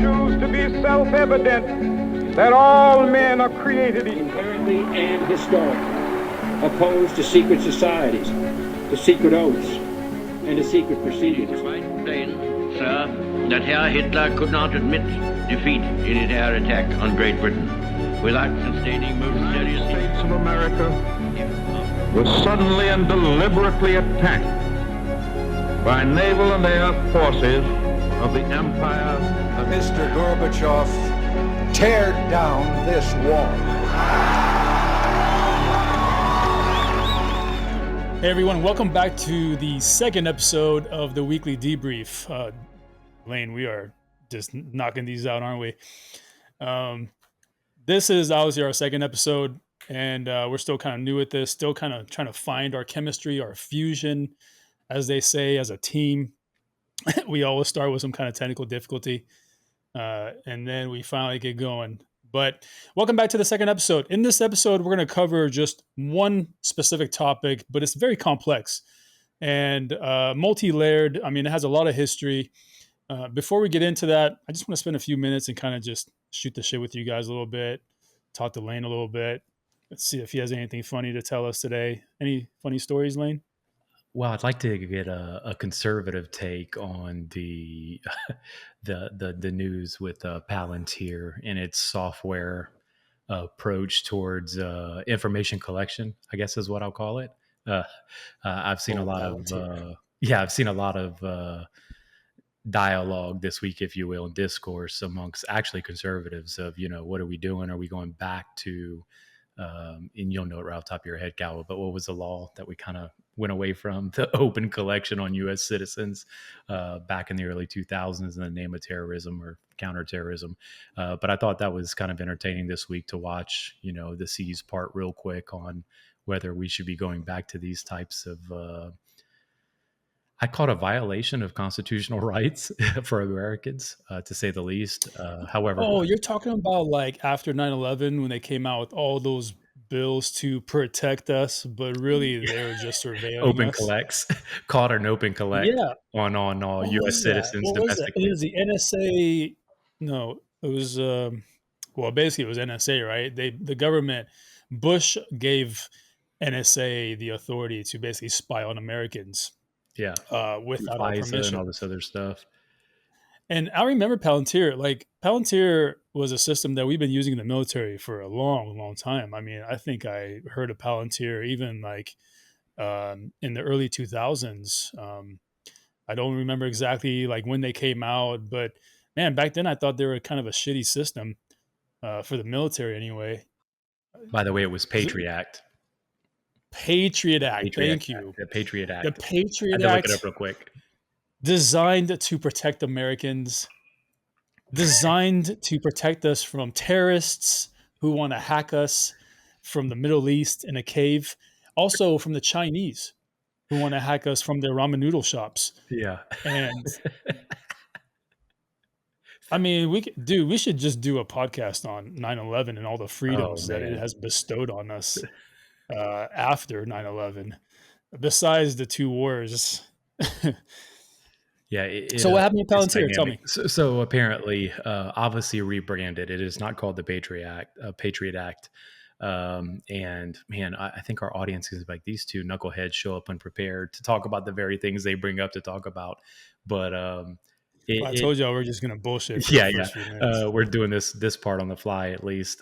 choose to be self-evident that all men are created equal. Inherently and historically opposed to secret societies, to secret oaths, and to secret proceedings. It's quite plain, sir, that Herr Hitler could not admit defeat in his air attack on Great Britain without sustaining most serious... The United States of America was suddenly and deliberately attacked by naval and air forces of the empire. Mr. Gorbachev, tear down this wall. Hey everyone, welcome back to the second episode of the Weekly Debrief. Lane, we are just knocking these out, aren't we? This is obviously our second episode, and we're still kind of new at this, still kind of trying to find our chemistry, our fusion, as they say, as a team. We always start with some kind of technical difficulty, and then we finally get going. But welcome back to the second episode. In this episode, we're going to cover just one specific topic, but it's very complex and multi-layered. I mean, it has a lot of history. Before we get into that, I just want to spend a few minutes and kind of just shoot the shit with you guys a little bit, talk to Lane a little bit. Let's see if he has anything funny to tell us today. Any funny stories, Lane? Well, I'd like to get a conservative take on the news with Palantir and its software approach towards information collection, I guess is what I'll call it. I've seen a lot of dialogue this week, if you will, and discourse amongst actually conservatives of, what are we doing? Are we going back to, and you'll know it right off the top of your head, Kawa, but what was the law that we kind of went away from, the open collection on U.S. citizens back in the early 2000s in the name of terrorism or counterterrorism. But I thought that was kind of entertaining this week to watch, the C's part real quick on whether we should be going back to these types of, I call it a violation of constitutional rights for Americans, to say the least. However, you're talking about like after 9/11 when they came out with all those bills to protect us, but really they were just surveilling open us. collects, caught an open collect on all U.S. citizens domestically. It was the NSA. No, it was basically it was NSA, right? The government, Bush gave NSA the authority to basically spy on Americans. Yeah, without our permission and all this other stuff. And I remember Palantir. Like Palantir was a system that we've been using in the military for a long, long time. I mean, I think I heard of Palantir even like in the early 2000s. I don't remember exactly like when they came out, but man, back then I thought they were kind of a shitty system for the military anyway. By the way, it was Patriot Act. Patriot Act. Thank you. The Patriot Act. The Patriot I had to Act. look it up real quick. Designed to protect Americans, designed to protect us from terrorists who want to hack us from the Middle East in a cave, also from the Chinese who want to hack us from their ramen noodle shops. Yeah. And I mean, we should just do a podcast on 9/11 and all the freedoms that it has bestowed on us after 9/11, besides the two wars. Yeah. So what happened with Palantir? Tell me. So apparently, obviously rebranded. It is not called the Patriot Act. And man, I think our audience is like, these two knuckleheads show up unprepared to talk about the very things they bring up to talk about. But I told y'all we're just gonna bullshit. We're doing this part on the fly at least.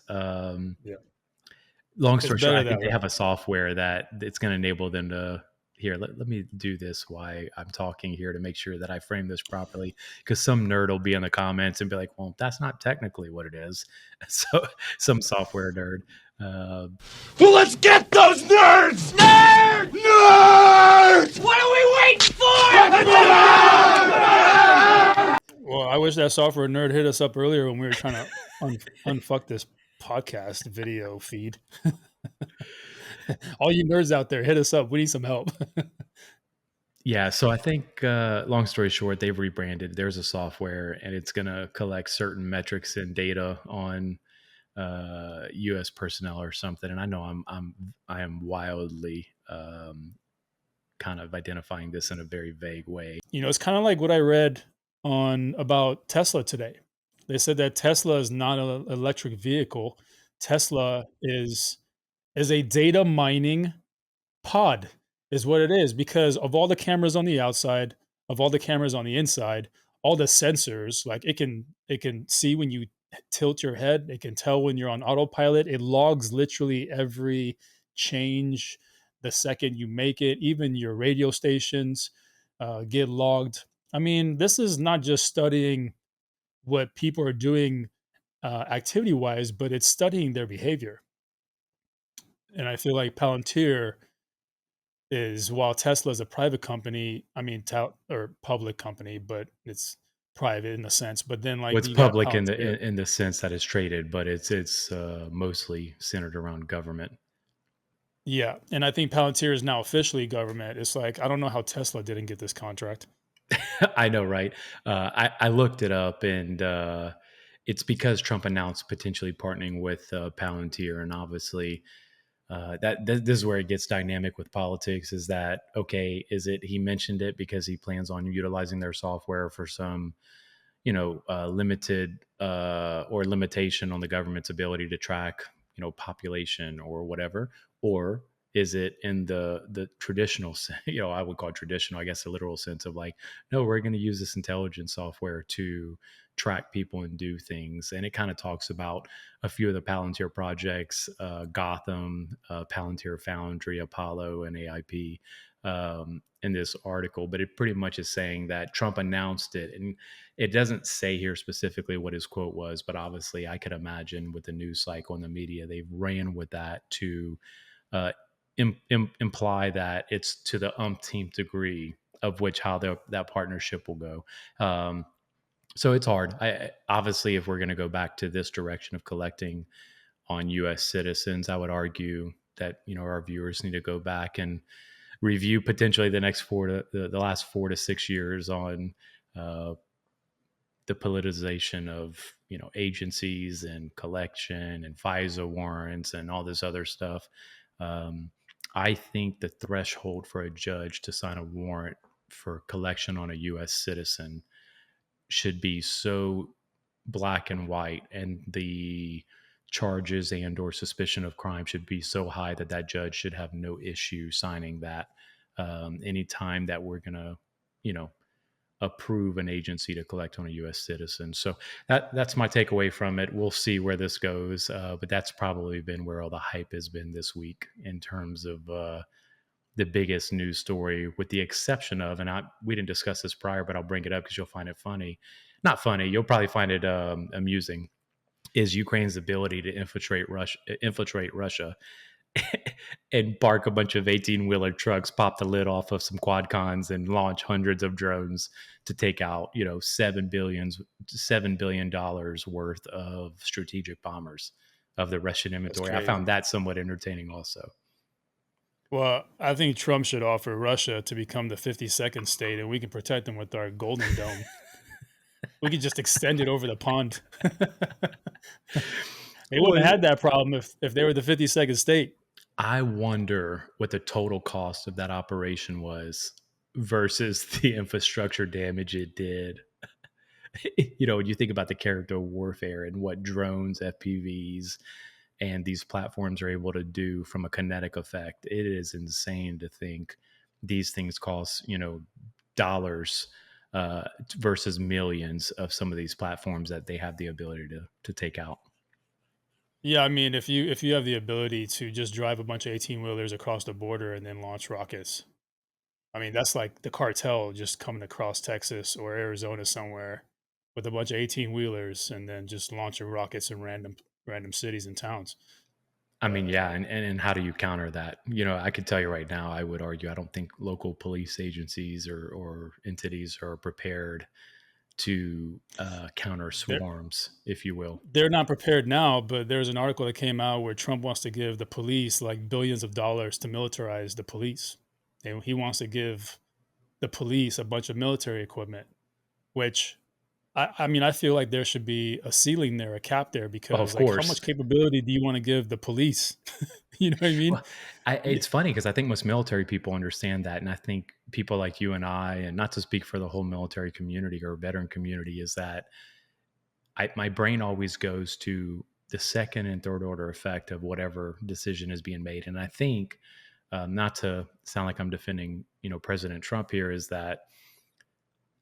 Long story short, I think they have a software that it's going to enable them to. Here, let me do this while I'm talking here to make sure that I frame this properly, because some nerd will be in the comments and be like, well, that's not technically what it is. So some software nerd. Well, let's get those nerds! Nerds! Nerds! What are we waiting for? Well, I wish that software nerd hit us up earlier when we were trying to unfuck this podcast video feed. All you nerds out there, hit us up. We need some help. Yeah, so I think, long story short, they've rebranded. There's a software, and it's going to collect certain metrics and data on U.S. personnel or something. And I know I am wildly kind of identifying this in a very vague way. It's kind of like what I read about Tesla today. They said that Tesla is not an electric vehicle. Tesla is a data mining pod is what it is because of all the cameras on the outside, of all the cameras on the inside, all the sensors, like it can see when you tilt your head, it can tell when you're on autopilot. It logs literally every change the second you make it. Even your radio stations get logged. I mean, this is not just studying what people are doing activity wise, but it's studying their behavior. And I feel like Palantir is while Tesla is a private company, I mean, or public company, but it's private in a sense. But then, like, What's you got public in Palantir. the sense that it's traded, but it's mostly centered around government. Yeah, and I think Palantir is now officially government. It's like I don't know how Tesla didn't get this contract. I know, right? I looked it up, and it's because Trump announced potentially partnering with Palantir, and obviously this is where it gets dynamic with politics. Is that okay? Is it he mentioned it because he plans on utilizing their software for some limited or limitation on the government's ability to track, population or whatever, or is it in the traditional, I would call it traditional, I guess, the literal sense of like, no, we're going to use this intelligence software to track people and do things. And it kind of talks about a few of the Palantir projects, Gotham, Palantir Foundry, Apollo, and AIP. In this article, but it pretty much is saying that Trump announced it, and it doesn't say here specifically what his quote was, but obviously I could imagine with the news cycle and the media, they've ran with that to uh, imply that it's to the umpteenth degree of which how that partnership will go. So it's hard. Obviously, if we're going to go back to this direction of collecting on U.S. citizens, I would argue that our viewers need to go back and review potentially the last 4 to 6 years on the politicization of agencies and collection and FISA warrants and all this other stuff. I think the threshold for a judge to sign a warrant for collection on a U.S. citizen should be so black and white, and the charges and or suspicion of crime should be so high that judge should have no issue signing that anytime that we're going to approve an agency to collect on a U.S. citizen. So that's my takeaway from it. We'll see where this goes, but that's probably been where all the hype has been this week in terms of the biggest news story, with the exception of, and we didn't discuss this prior, but I'll bring it up because you'll find it funny. Not funny, you'll probably find it amusing, is Ukraine's ability to infiltrate Russia and park a bunch of 18-wheeler trucks, pop the lid off of some quadcons, and launch hundreds of drones to take out, $7 billion worth of strategic bombers of the Russian inventory. I found that somewhat entertaining also. Well, I think Trump should offer Russia to become the 52nd state, and we can protect them with our Golden Dome. We could just extend it over the pond. They wouldn't have had that problem if they were the 52nd state. I wonder what the total cost of that operation was versus the infrastructure damage it did. When you think about the character of warfare and what drones, FPVs, and these platforms are able to do from a kinetic effect, it is insane to think these things cost, dollars versus millions of some of these platforms that they have the ability to take out. Yeah, I mean, if you have the ability to just drive a bunch of 18-wheelers across the border and then launch rockets, I mean, that's like the cartel just coming across Texas or Arizona somewhere with a bunch of 18-wheelers and then just launching rockets in random cities and towns. I mean, yeah, and how do you counter that? I could tell you right now, I would argue I don't think local police agencies or entities are prepared to counter swarms, if you will. They're not prepared now, but there's an article that came out where Trump wants to give the police like billions of dollars to militarize the police. And he wants to give the police a bunch of military equipment, which I mean, I feel like there should be a ceiling there, a cap there, because like, how much capability do you want to give the police? You know what I mean? Well, it's funny because I think most military people understand that. And I think people like you and I, and not to speak for the whole military community or veteran community, is that my brain always goes to the second and third order effect of whatever decision is being made. And I think, not to sound like I'm defending, President Trump here, is that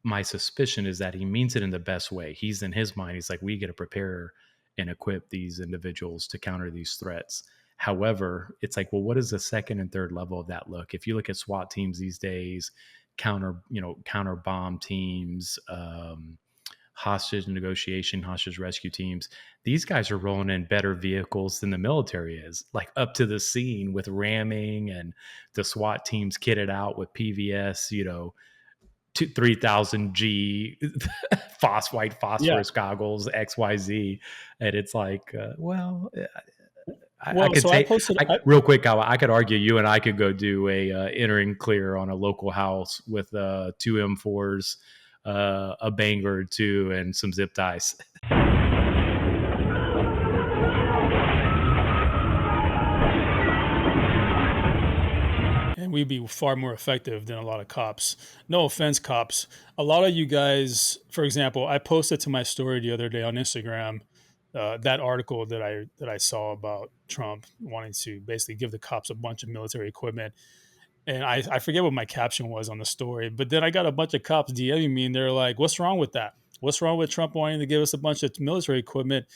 my suspicion is that he means it in the best way. He's in his mind, he's like, we got to prepare and equip these individuals to counter these threats. However, it's like, well, what does the second and third level of that look? If you look at SWAT teams these days, counter bomb teams, hostage negotiation, hostage rescue teams, these guys are rolling in better vehicles than the military is, like up to the scene with ramming, and the SWAT teams kitted out with PVS, 3000 G white phosphorus goggles, XYZ. And it's like, I could so say, I posted. real quick, I could argue you and I could go do a entering clear on a local house with 2 M4s, a banger or two, and some zip ties. And we'd be far more effective than a lot of cops. No offense, cops. A lot of you guys, for example, I posted to my story the other day on Instagram that article that I saw about Trump wanting to basically give the cops a bunch of military equipment. And I forget what my caption was on the story, but then I got a bunch of cops DMing me, and they're like, "What's wrong with that? What's wrong with Trump wanting to give us a bunch of military equipment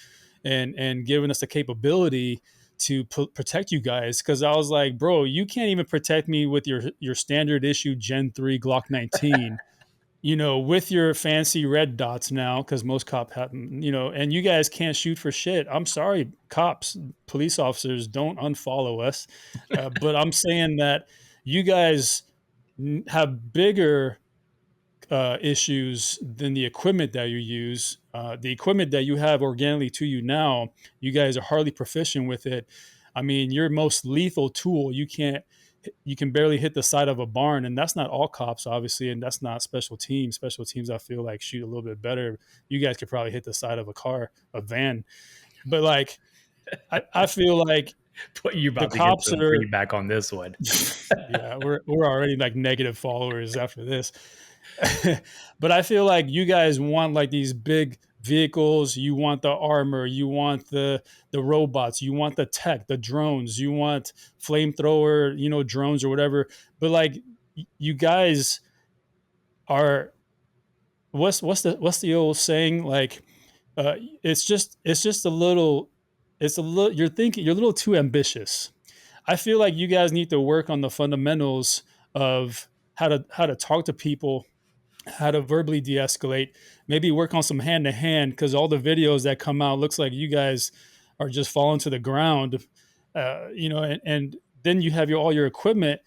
and giving us the capability to protect you guys?" Because I was like, "Bro, you can't even protect me with your standard issue Gen 3 Glock 19." With your fancy red dots now, because most cops have, and you guys can't shoot for shit. I'm sorry, cops, police officers, don't unfollow us. But I'm saying that you guys have bigger issues than the equipment that you use. The equipment that you have organically to you now, you guys are hardly proficient with it. I mean, your most lethal tool, you can barely hit the side of a barn, and that's not all cops, obviously, and that's not special teams. Special teams, I feel like, shoot a little bit better. You guys could probably hit the side of a van, but like, I feel like But you the about to get cops some are. feedback on this one. Yeah, we're already like negative followers after this. But I feel like you guys want like these big vehicles, you want the armor, you want the robots, you want the tech, the drones, you want flamethrower, drones or whatever. But like you guys are what's the old saying? Like it's a little you're a little too ambitious. I feel like you guys need to work on the fundamentals of how to talk to people, how to verbally de-escalate, maybe work on some hand to hand, because all the videos that come out looks like you guys are just falling to the ground, and then you have all your equipment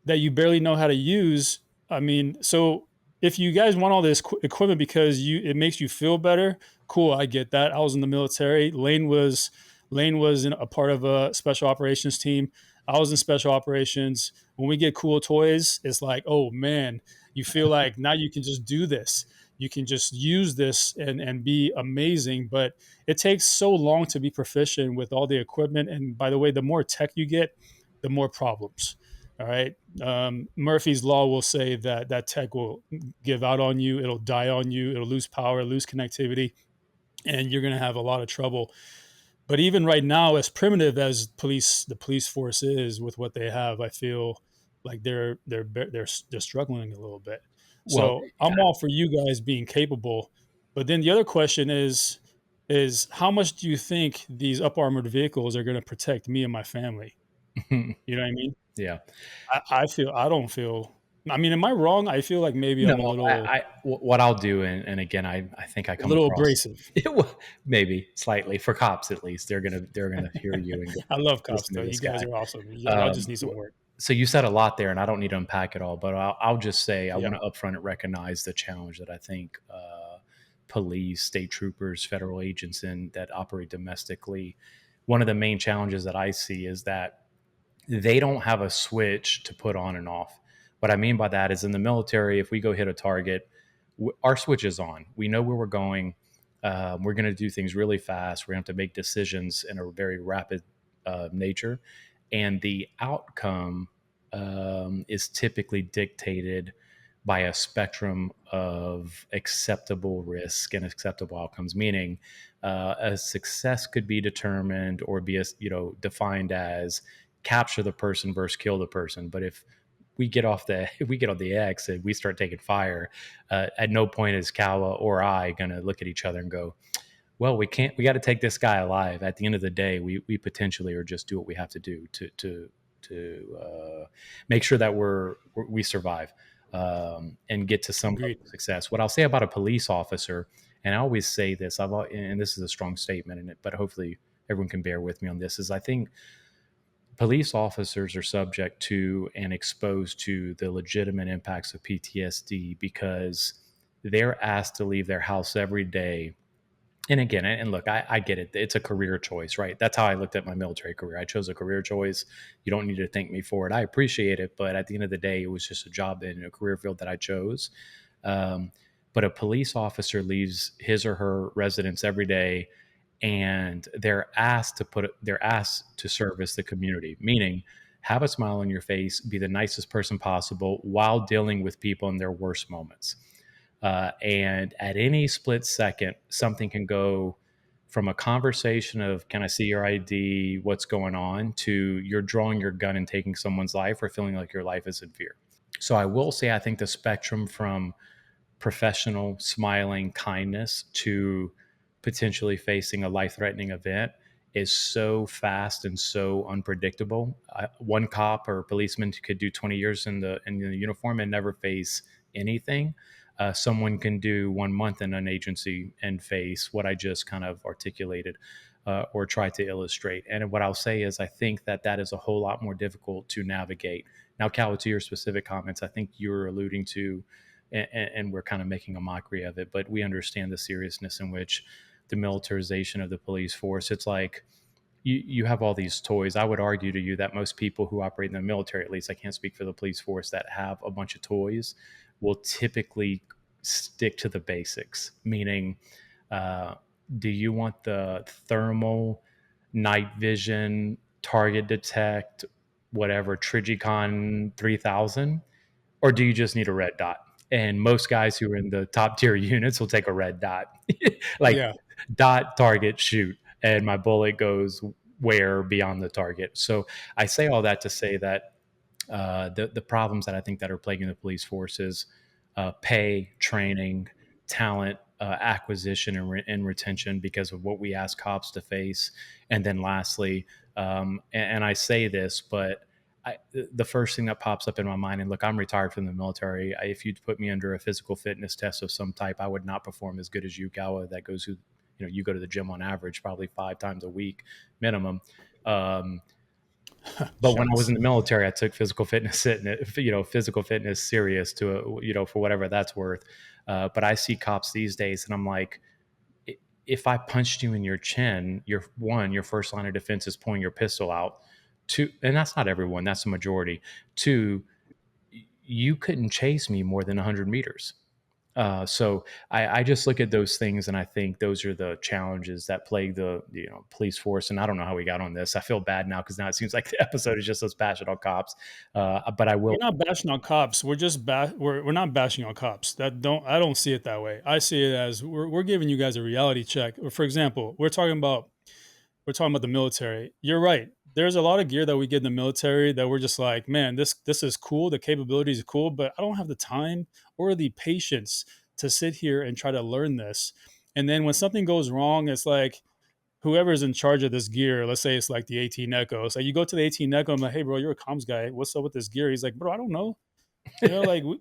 that you barely know how to use. I mean, so if you guys want all this equipment because it makes you feel better, cool, I get that. I was in the military. Lane was a part of a special operations team. I was in special operations. When we get cool toys, it's like, oh man, you feel like now you can just do this. You can just use this and be amazing. But it takes so long to be proficient with all the equipment. And by the way, the more tech you get, the more problems. All right. Murphy's Law will say that tech will give out on you. It'll die on you. It'll lose power, lose connectivity, and you're going to have a lot of trouble. But even right now, as primitive as the police force is with what they have, I feel like they're struggling a little bit. Well, So I'm all for you guys being capable. But then the other question is how much do you think these up armored vehicles are going to protect me and my family? You know what I mean? yeah. I don't feel. I mean, am I wrong? I feel like maybe I'm a No, what I'll do, and again, I think I come across abrasive. maybe slightly, for cops at least. They're gonna hear you and I love cops listen to though. You this guys guy. are awesome. Y'all just need some Um, work. so you said a lot there, and I don't need to unpack it all, but I'll just say I Yeah. want to upfront recognize the challenge that I think police, state troopers, federal agents that operate domestically. One of the main challenges that I see is that they don't have a switch to put on and off. What I mean by that is, in the military, if we go hit a target, our switch is on. We know where we're going. We're going to do things really fast. We're going to have to make decisions in a very rapid nature. And the outcome is typically dictated by a spectrum of acceptable risk and acceptable outcomes, meaning a success could be determined or be defined as capture the person versus kill the person. But if we get off the if we get on the X and we start taking fire, at no point is Kawa or I going to look at each other and go, well, we got to take this guy alive. At the end of the day, we potentially or just do what we have to do to make sure that we survive and get to some Agreed. success. What I'll say about a police officer, and I always say this, and this is a strong statement in it, but hopefully everyone can bear with me on this, is I think police officers are subject to and exposed to the legitimate impacts of PTSD because they're asked to leave their house every day. And again, and look, I get it. It's a career choice, right? That's how I looked at my military career. I chose a career choice. You don't need to thank me for it. I appreciate it. But at the end of the day, it was just a job in a career field that I chose. But a police officer leaves his or her residence every day and they're asked to service the community, meaning have a smile on your face, be the nicest person possible while dealing with people in their worst moments. And at any split second, something can go from a conversation of, can I see your ID? What's going on? To you're drawing your gun and taking someone's life or feeling like your life is in fear. So I will say, I think the spectrum from professional, smiling kindness to potentially facing a life-threatening event is so fast and so unpredictable. One cop or policeman could do 20 years in the uniform and never face anything. Someone can do 1 month in an agency and face what I just kind of articulated or try to illustrate. And what I'll say is I think that is a whole lot more difficult to navigate. Now, Cal, to your specific comments, I think you're alluding to, and we're kind of making a mockery of it, but we understand the seriousness in which the militarization of the police force. It's like you have all these toys. I would argue to you that most people who operate in the military, at least I can't speak for the police force, that have a bunch of toys will typically stick to the basics, meaning do you want the thermal, night vision, target detect, whatever, Trigicon 3000, or do you just need a red dot? And most guys who are in the top tier units will take a red dot, like Yeah. dot, target, shoot, and my bullet goes where beyond the target. So I say all that to say that the problems that I think that are plaguing the police force is pay, training, talent, acquisition, and retention because of what we ask cops to face. And then lastly, and I say this, but the first thing that pops up in my mind, and look, I'm retired from the military. If you'd put me under a physical fitness test of some type, I would not perform as good as you, Gawa. That goes who, you go to the gym on average probably 5 times a week minimum. But when I was in the military, I took physical fitness, physical fitness serious to for whatever that's worth. But I see cops these days, and I'm like, if I punched you in your chin, your first line of defense is pulling your pistol out. 2, and that's not everyone, that's the majority. 2, you couldn't chase me more than 100 meters. So I just look at those things, and I think those are the challenges that plague the police force. And I don't know how we got on this. I feel bad now because now it seems like the episode is just us bashing on cops. But I will. We're not bashing on cops. We're just we're not bashing on cops. I don't see it that way. I see it as we're giving you guys a reality check. For example, we're talking about the military. You're right. There's a lot of gear that we get in the military that we're just like, man, this is cool. The capabilities are cool, but I don't have the time or the patience to sit here and try to learn this. And then when something goes wrong, it's like whoever's in charge of this gear, let's say it's like the 18 Echo. So you go to the 18 Echo, I'm like, hey, bro, you're a comms guy. What's up with this gear? He's like, bro, I don't know. Like, we're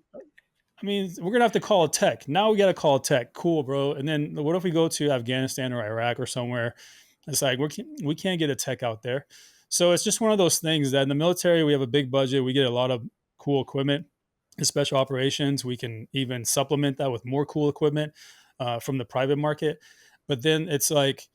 going to have to call a tech. Now we got to call a tech. Cool, bro. And then what if we go to Afghanistan or Iraq or somewhere? It's like we can't get a tech out there. So it's just one of those things that in the military, we have a big budget. We get a lot of cool equipment. In special operations, we can even supplement that with more cool equipment from the private market. But then it's like,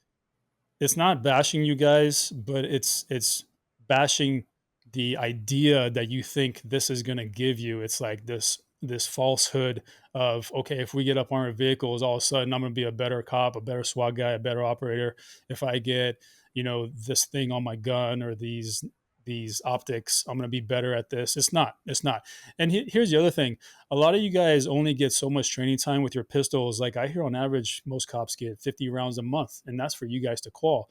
it's not bashing you guys, but it's bashing the idea that you think this is going to give you. It's like this falsehood of, okay, if we get up armored vehicles, all of a sudden I'm going to be a better cop, a better SWAT guy, a better operator if I get this thing on my gun or these these optics. I'm going to be better at this. It's not. And here's the other thing. A lot of you guys only get so much training time with your pistols. Like I hear on average, most cops get 50 rounds a month, and that's for you guys to qual.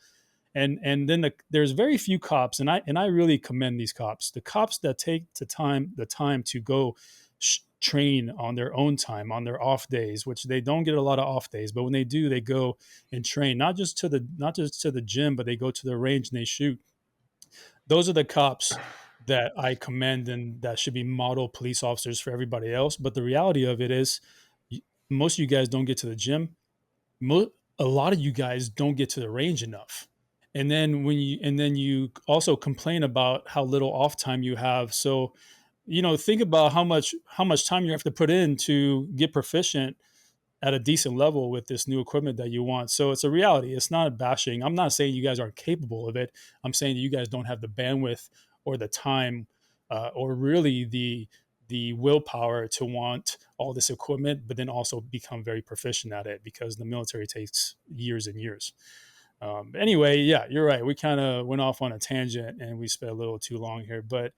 And then there's very few cops, and I really commend these cops. The cops that take the time to go train on their own time, on their off days, which they don't get a lot of off days, but when they do, they go and train not just to the gym, but they go to the range and they shoot. Those are the cops that I commend and that should be model police officers for everybody else. But the reality of it is, most of you guys don't get to the gym. A lot of you guys don't get to the range enough. And then you also complain about how little off time you have. So, think about how much time you have to put in to get proficient at a decent level with this new equipment that you want. So it's a reality. It's not a bashing. I'm not saying you guys aren't capable of it. I'm saying that you guys don't have the bandwidth or the time, or really the willpower to want all this equipment, but then also become very proficient at it, because the military takes years and years. Anyway, yeah, you're right. We kind of went off on a tangent and we spent a little too long here, but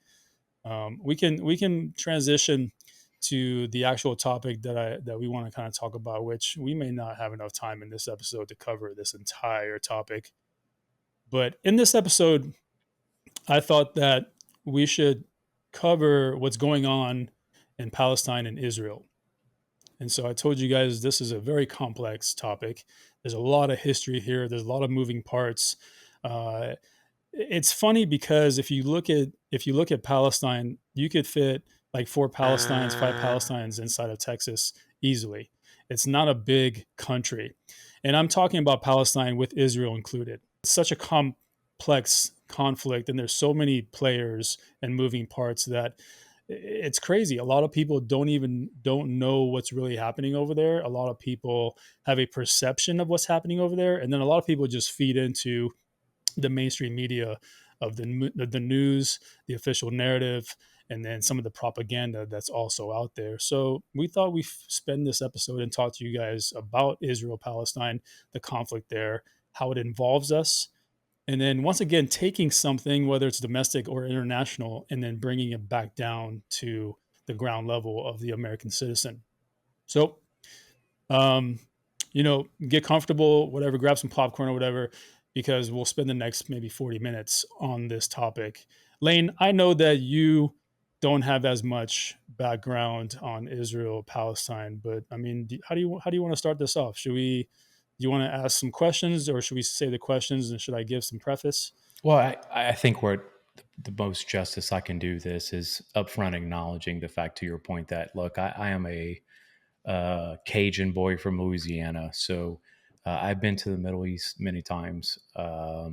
we can transition to the actual topic that we want to kind of talk about, which we may not have enough time in this episode to cover this entire topic. But in this episode, I thought that we should cover what's going on in Palestine and Israel. And so I told you guys this is a very complex topic. There's a lot of history here. There's a lot of moving parts. It's funny because if you look at Palestine, you could fit like 5 Palestines inside of Texas easily. It's not a big country. And I'm talking about Palestine with Israel included. It's such a complex conflict, and there's so many players and moving parts that it's crazy. A lot of people don't know what's really happening over there. A lot of people have a perception of what's happening over there, and then a lot of people just feed into the mainstream media of the news, the official narrative, and then some of the propaganda that's also out there. So we thought we'd spend this episode and talk to you guys about Israel-Palestine, the conflict there, how it involves us, and then once again, taking something, whether it's domestic or international, and then bringing it back down to the ground level of the American citizen. So, get comfortable, whatever, grab some popcorn or whatever, because we'll spend the next maybe 40 minutes on this topic. Lane, I know that you don't have as much background on Israel, Palestine, but I mean, how do you want to start this off? Do you want to ask some questions, or should we say the questions and should I give some preface? Well, I think where the most justice I can do this is upfront acknowledging the fact, to your point, that look, I am a Cajun boy from Louisiana, so I've been to the Middle East many times. You're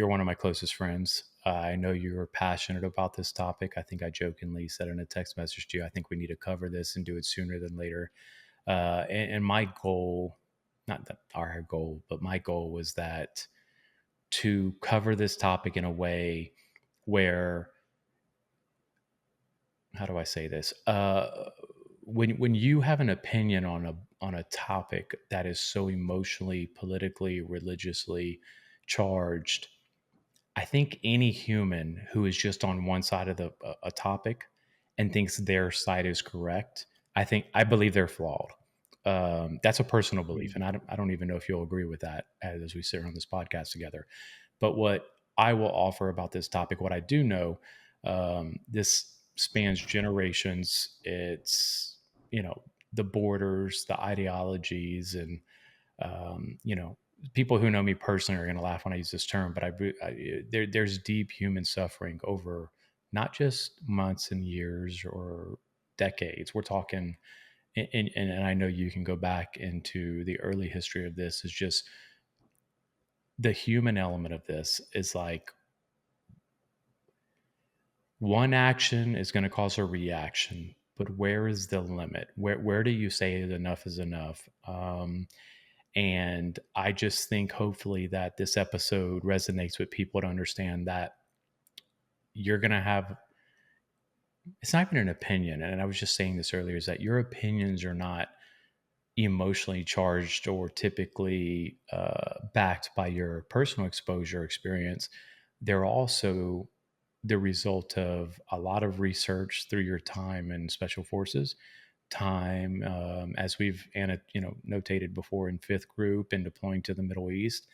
one of my closest friends. I know you're passionate about this topic. I think I jokingly said in a text message to you, I think we need to cover this and do it sooner than later. And my goal, not that our goal, but my goal was that to cover this topic in a way where, how do I say this? When you have an opinion on a topic that is so emotionally, politically, religiously charged, I think any human who is just on one side of a topic and thinks their side is correct, I believe they're flawed. That's a personal belief, and I don't even know if you'll agree with that as we sit on this podcast together. But what I will offer about this topic, what I do know, this spans generations. It's the borders, the ideologies, and people who know me personally are going to laugh when I use this term, but there's deep human suffering over not just months and years or decades. We're talking, and I know you can go back into the early history of this, is just the human element of this is like one action is going to cause a reaction, but where is the limit? Where do you say enough is enough? And I just think hopefully that this episode resonates with people to understand that you're going to have, it's not even an opinion. And I was just saying this earlier, is that your opinions are not emotionally charged or typically backed by your personal exposure experience. they're also the result of a lot of research through your time in special forces, time as we've notated before in fifth group and deploying to the Middle East.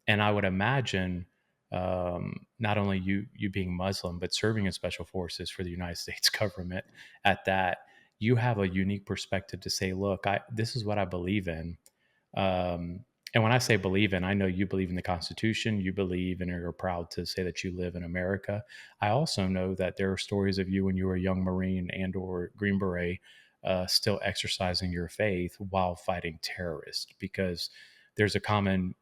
And I would imagine not only you being Muslim, but serving in special forces for the United States government at that, you have a unique perspective to say, look, this is what I believe in. And when I say believe in, I know you believe in the Constitution, you believe and are proud to say that you live in America. I also know that there are stories of you when you were a young Marine and or Green Beret still exercising your faith while fighting terrorists, because there's a common,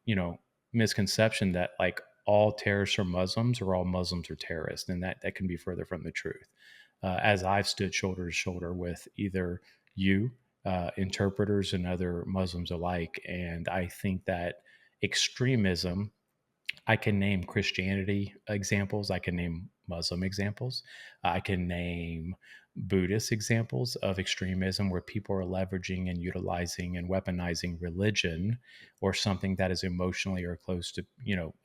misconception that like all terrorists are Muslims or all Muslims are terrorists, and that can be further from the truth. As I've stood shoulder to shoulder with either you, interpreters, and other Muslims alike, and I think that extremism, I can name Christianity examples. I can name Muslim examples. I can name Buddhist examples of extremism where people are leveraging and utilizing and weaponizing religion or something that is emotionally or close to,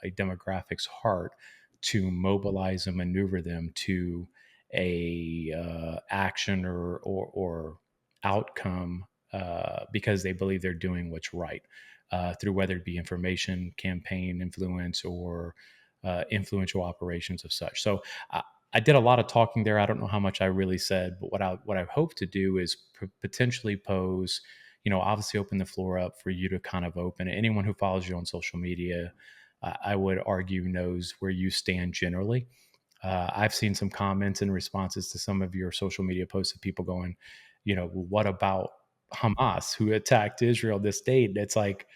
a demographic's heart to mobilize and maneuver them to a action or outcome because they believe they're doing what's right through whether it be information, campaign influence, or influential operations of such. So I did a lot of talking there. I don't know how much I really said, but what I hope to do is potentially pose, obviously open the floor up for you to kind of open it. Anyone who follows you on social media, I would argue knows where you stand generally. I've seen some comments and responses to some of your social media posts of people going, what about Hamas who attacked Israel this date? It's like,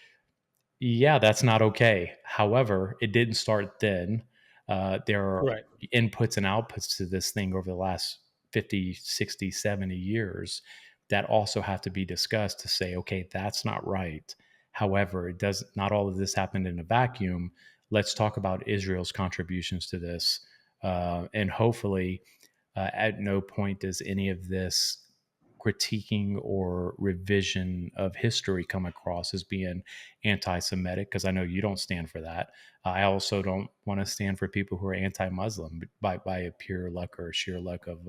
yeah, that's not okay. However, it didn't start then. There are Right. inputs and outputs to this thing over the last 50, 60, 70 years that also have to be discussed to say, okay, that's not right. However, it does not all of this happened in a vacuum. Let's talk about Israel's contributions to this. And hopefully, at no point does any of this critiquing or revision of history come across as being anti-Semitic, because I know you don't stand for that. I also don't want to stand for people who are anti-Muslim by a pure luck or sheer luck of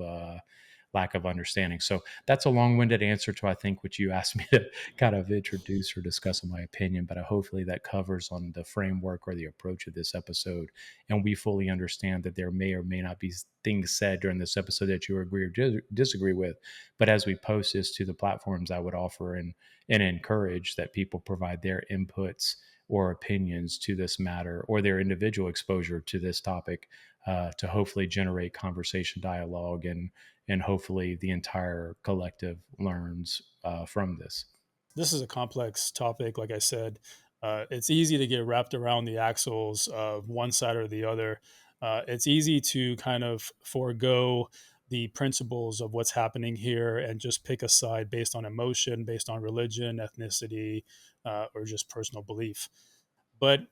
lack of understanding. So that's a long-winded answer to, I think, what you asked me to kind of introduce or discuss in my opinion, but hopefully that covers on the framework or the approach of this episode. And we fully understand that there may or may not be things said during this episode that you agree or disagree with. But as we post this to the platforms, I would offer and encourage that people provide their inputs or opinions to this matter or their individual exposure to this topic to hopefully generate conversation, dialogue, and hopefully the entire collective learns from this. This is a complex topic. Like I said, it's easy to get wrapped around the axles of one side or the other. It's easy to kind of forego the principles of what's happening here and just pick a side based on emotion, based on religion, ethnicity, or just personal belief. But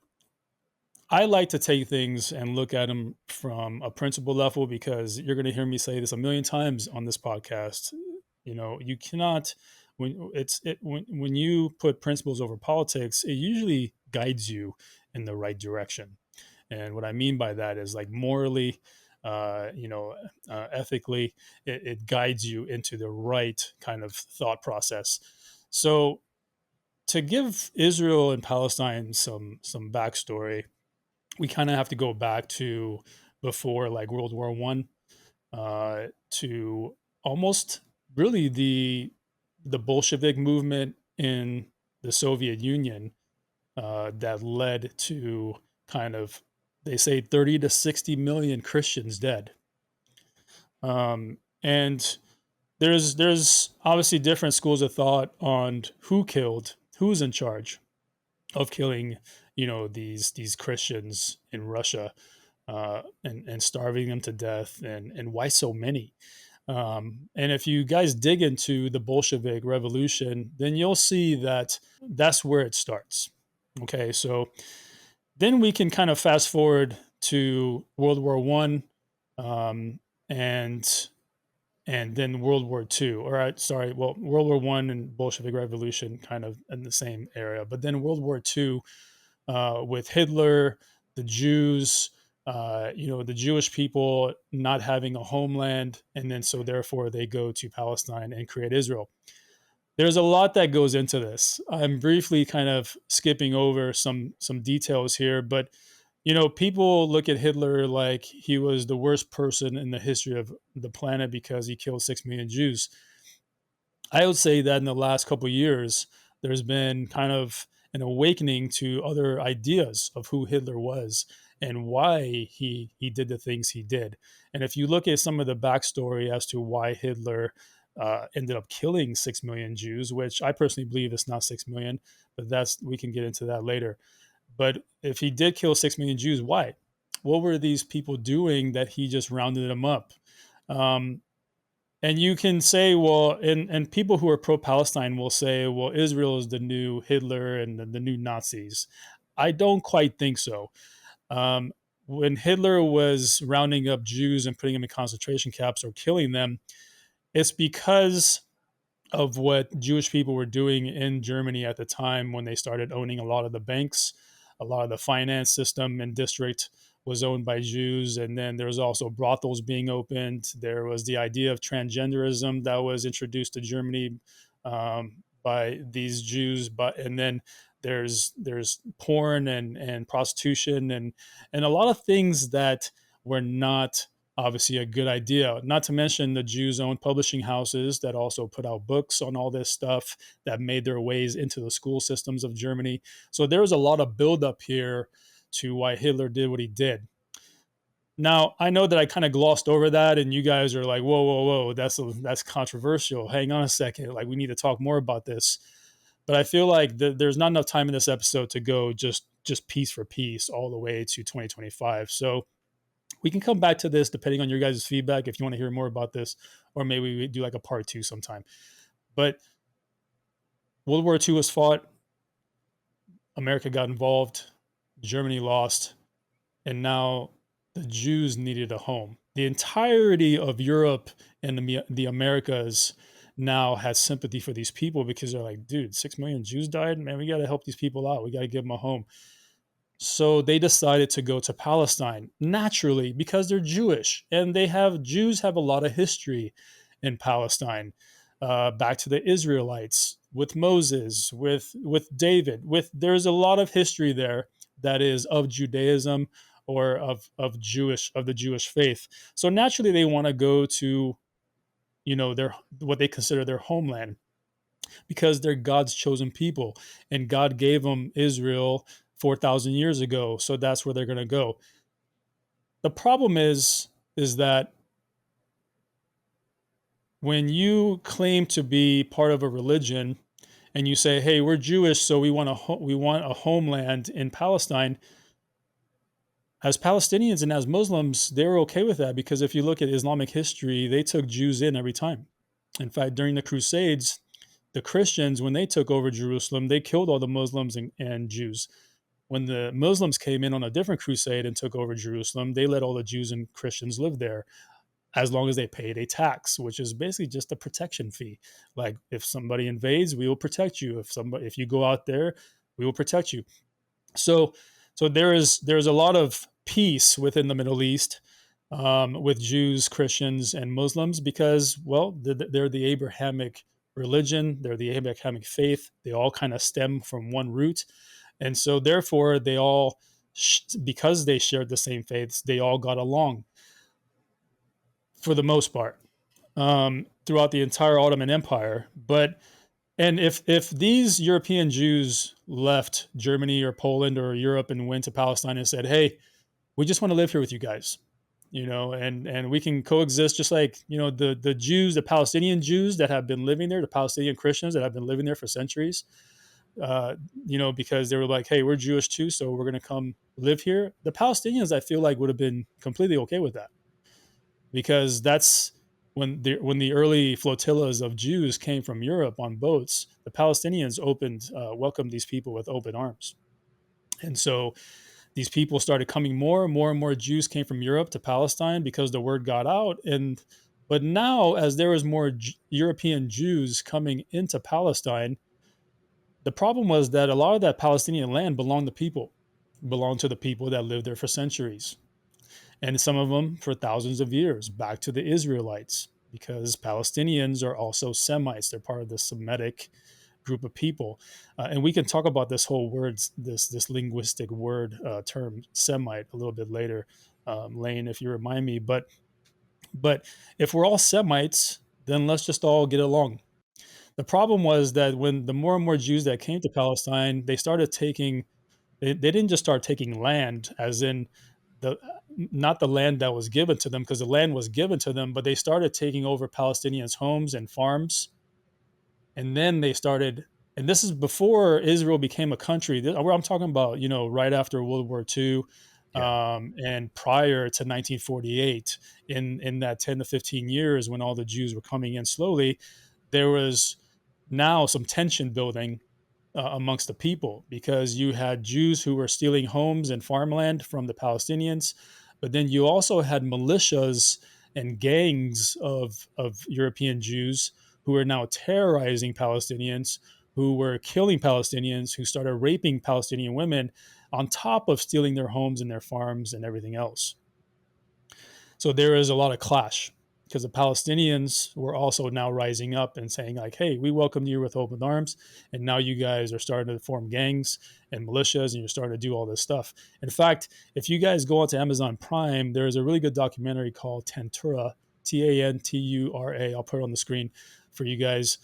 I like to take things and look at them from a principle level, because you're going to hear me say this a million times on this podcast. You cannot, when you put principles over politics, it usually guides you in the right direction. And what I mean by that is like morally, ethically, it guides you into the right kind of thought process. So to give Israel and Palestine some backstory, we kind of have to go back to before like World War One, to almost really the Bolshevik movement in the Soviet Union, that led to kind of, they say 30 to 60 million Christians dead. And there's obviously different schools of thought on who's in charge of killing, these Christians in Russia, and starving them to death, and why so many. And if you guys dig into the Bolshevik Revolution, then you'll see that that's where it starts. Okay, so then we can kind of fast forward to World War One, and then World War Two. All right, sorry. Well, World War One and Bolshevik Revolution kind of in the same area, but then World War Two, with Hitler, the Jews, the Jewish people not having a homeland, and then so therefore they go to Palestine and create Israel. There's a lot that goes into this. I'm briefly kind of skipping over some details here, but people look at Hitler like he was the worst person in the history of the planet because he killed 6 million Jews. I would say that in the last couple of years, there's been kind of an awakening to other ideas of who Hitler was and why he did the things he did. And if you look at some of the backstory as to why Hitler ended up killing 6 million Jews, which I personally believe is not 6 million, but we can get into that later. But if he did kill 6 million Jews, why? What were these people doing that he just rounded them up? Um, and you can say, well, and people who are pro-Palestine will say, well, Israel is the new Hitler and the new Nazis. I don't quite think so. Um, when Hitler was rounding up Jews and putting them in concentration camps or killing them, it's because of what Jewish people were doing in Germany at the time when they started owning a lot of the banks, a lot of the finance system and district was owned by Jews. And then there was also brothels being opened. There was the idea of transgenderism that was introduced to Germany by these Jews. And then there's porn and prostitution and a lot of things that were not obviously a good idea. Not to mention the Jews owned publishing houses that also put out books on all this stuff that made their ways into the school systems of Germany. So there was a lot of buildup here to why Hitler did what he did. Now, I know that I kind of glossed over that, and you guys are like, whoa, whoa, whoa, that's controversial. Hang on a second. Like, we need to talk more about this. But I feel like there's not enough time in this episode to go just piece for piece all the way to 2025. So we can come back to this depending on your guys' feedback if you want to hear more about this, or maybe we do like a part 2 sometime. But World War II was fought, America got involved, Germany lost, and now the Jews needed a home. The entirety of Europe and the Americas now has sympathy for these people because they're like, dude, 6 million Jews died? Man, we got to help these people out. We got to give them a home. So they decided to go to Palestine naturally because they're Jewish and Jews have a lot of history in Palestine. Back to the Israelites with Moses, with David, there's a lot of history there that is of Judaism or of the Jewish faith. So naturally they want to go to their what they consider their homeland because they're God's chosen people and God gave them Israel 4,000 years ago. So that's where they're going to go. The problem is that when you claim to be part of a religion and you say, hey, we're Jewish, so we want a homeland in Palestine, as Palestinians and as Muslims, they were okay with that because if you look at Islamic history, they took Jews in every time. In fact, during the Crusades, the Christians, when they took over Jerusalem, they killed all the Muslims and Jews. When the Muslims came in on a different crusade and took over Jerusalem, they let all the Jews and Christians live there as long as they paid a tax, which is basically just a protection fee. Like if somebody invades, we will protect you. If you go out there, we will protect you. So there's a lot of peace within the Middle East with Jews, Christians, and Muslims because, well, they're the Abrahamic religion, they're the Abrahamic faith. They all kind of stem from one root. And so therefore they all, because they shared the same faiths, they all got along for the most part throughout the entire Ottoman Empire. And if these European Jews left Germany or Poland or Europe and went to Palestine and said, hey, we just want to live here with you guys, and we can coexist just like, the Jews, the Palestinian Jews that have been living there, the Palestinian Christians that have been living there for centuries, because they were like, hey, we're Jewish too, so we're going to come live here. The Palestinians, I feel like, would have been completely okay with that because that's when the early flotillas of Jews came from Europe on boats, the Palestinians welcomed these people with open arms. And so these people started coming more and more Jews came from Europe to Palestine because the word got out. But now, as there was more European Jews coming into Palestine, the problem was that a lot of that Palestinian land belonged to the people that lived there for centuries. and some of them for thousands of years back to the Israelites, because Palestinians are also Semites. They're part of the Semitic group of people, and we can talk about this whole words, this linguistic word term Semite a little bit later, Lane, if you remind me. But if we're all Semites, then let's just all get along. The problem was that when the more and more Jews that came to Palestine, they started taking. They didn't just start taking land, as in the not the land that was given to them, because the land was given to them, but they started taking over Palestinians' homes and farms, and then they started. And this is before Israel became a country. I'm talking about, right after World War II, Yeah. and prior to 1948. In that 10 to 15 years when all the Jews were coming in slowly, there was now some tension building amongst the people, because you had Jews who were stealing homes and farmland from the Palestinians, but then you also had militias and gangs of European Jews who were now terrorizing Palestinians, who were killing Palestinians, who started raping Palestinian women, on top of stealing their homes and their farms and everything else. So there is a lot of clash, because the Palestinians were also now rising up and saying, like, hey, we welcomed you with open arms, and now you guys are starting to form gangs and militias, and you're starting to do all this stuff. In fact, if you guys go onto Amazon Prime, there's a really good documentary called Tantura, Tantura. I'll put it on the screen for you guys.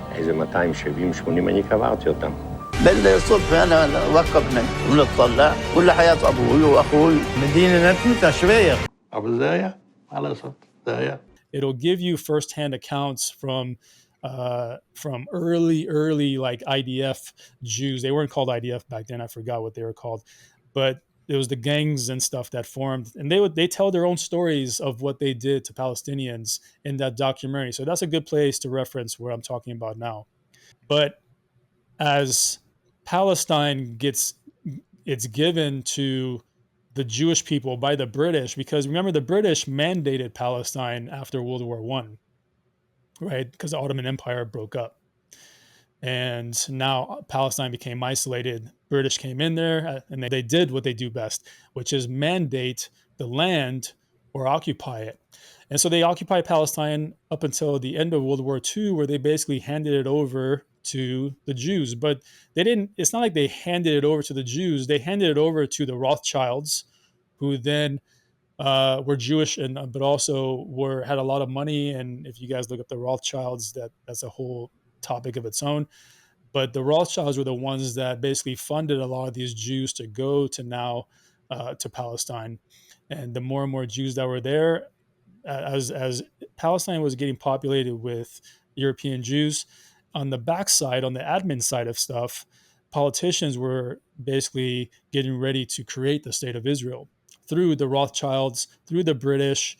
إذا 270 80 ماني كبعت يطم. بالصدفة أنا وقفنا ونطلع كل حياة أبوي وأخوي مدينة نتنتا شوية أبو زايا على صوت زايا. It'll give you firsthand accounts from early like IDF Jews. They weren't called IDF back then. I forgot what they were called, but it was the gangs and stuff that formed, and they tell their own stories of what they did to Palestinians in that documentary. So that's a good place to reference what I'm talking about now. But as Palestine it's given to the Jewish people by the British, because remember, the British mandated Palestine after World War One, right? Because the Ottoman Empire broke up, and now Palestine became isolated. British came in there, and they did what they do best, which is mandate the land or occupy it. And so they occupied Palestine up until the end of World War II, where they basically handed it over to the Jews. But they didn't, it's not like they handed it over to the Jews. They handed it over to the Rothschilds, who then were Jewish, and but also had a lot of money. And if you guys look up the Rothschilds, that's a whole topic of its own. But the Rothschilds were the ones that basically funded a lot of these Jews to go to now to Palestine. And the more and more Jews that were there, as Palestine was getting populated with European Jews, on the backside, on the admin side of stuff, politicians were basically getting ready to create the state of Israel through the Rothschilds, through the British,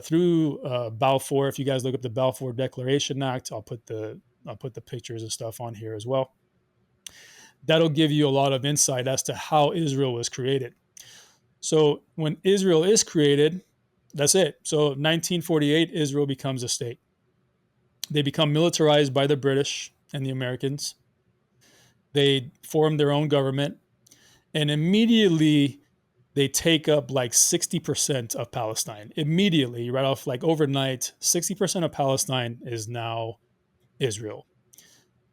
through Balfour. If you guys look up the Balfour Declaration Act, I'll put the pictures and stuff on here as well. That'll give you a lot of insight as to how Israel was created. So when Israel is created, that's it. So 1948, Israel becomes a state. They become militarized by the British and the Americans. They form their own government, and immediately they take up like 60% of Palestine. Immediately, right off, like overnight, 60% of Palestine is now Israel.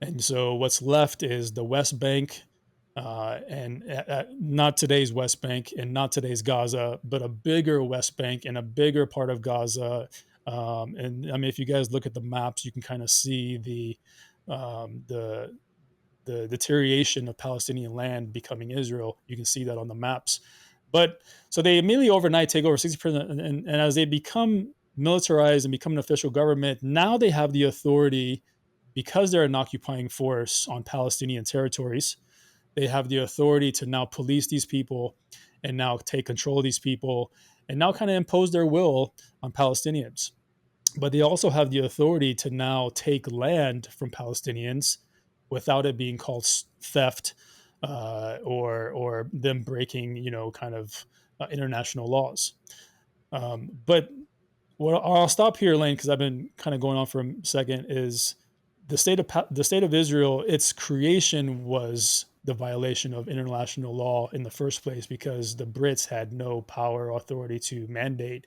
And so what's left is the West Bank, and not today's West Bank and not today's Gaza, but a bigger West Bank and a bigger part of Gaza. And I mean, if you guys look at the maps, you can kind of see the deterioration of Palestinian land becoming Israel. You can see that on the maps. But so they immediately overnight take over 60%. And as they become militarized and become an official government, now they have the authority, because they're an occupying force on Palestinian territories. They have the authority to now police these people and now take control of these people and now kind of impose their will on Palestinians. But they also have the authority to now take land from Palestinians without it being called theft, or them breaking, kind of international laws. But I'll stop here, Lane, because I've been kind of going on for a second. Is the state of Israel? Its creation was the violation of international law in the first place, because the Brits had no power or authority to mandate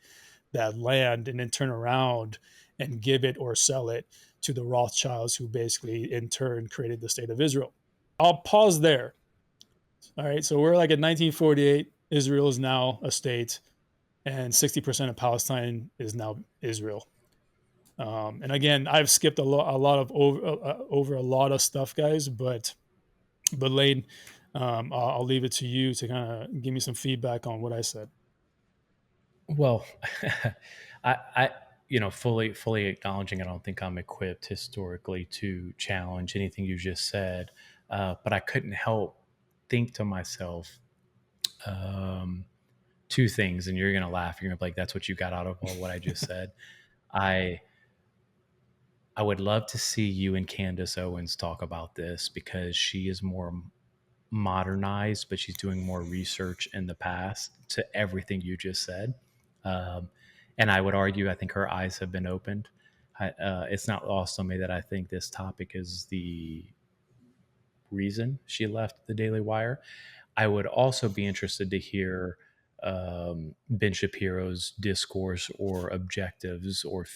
that land and then turn around and give it or sell it to the Rothschilds, who basically in turn created the state of Israel. I'll pause there. All right. So we're like in 1948, Israel is now a state, and 60% of Palestine is now Israel. And again, I've skipped a lot of over a lot of stuff, guys. But Lane, I'll leave it to you to kind of give me some feedback on what I said. Well, I fully acknowledging I don't think I'm equipped historically to challenge anything you just said, but I couldn't help think to myself two things, and you're gonna laugh. You're gonna be like, "That's what you got out of all what I just said." I I would love to see you and Candace Owens talk about this, because she is more modernized, but she's doing more research in the past to everything you just said. Um, and I would argue, I think her eyes have been opened. It's not lost on me that I think this topic is the reason she left the Daily Wire. I would also be interested to hear Ben Shapiro's discourse or objectives, or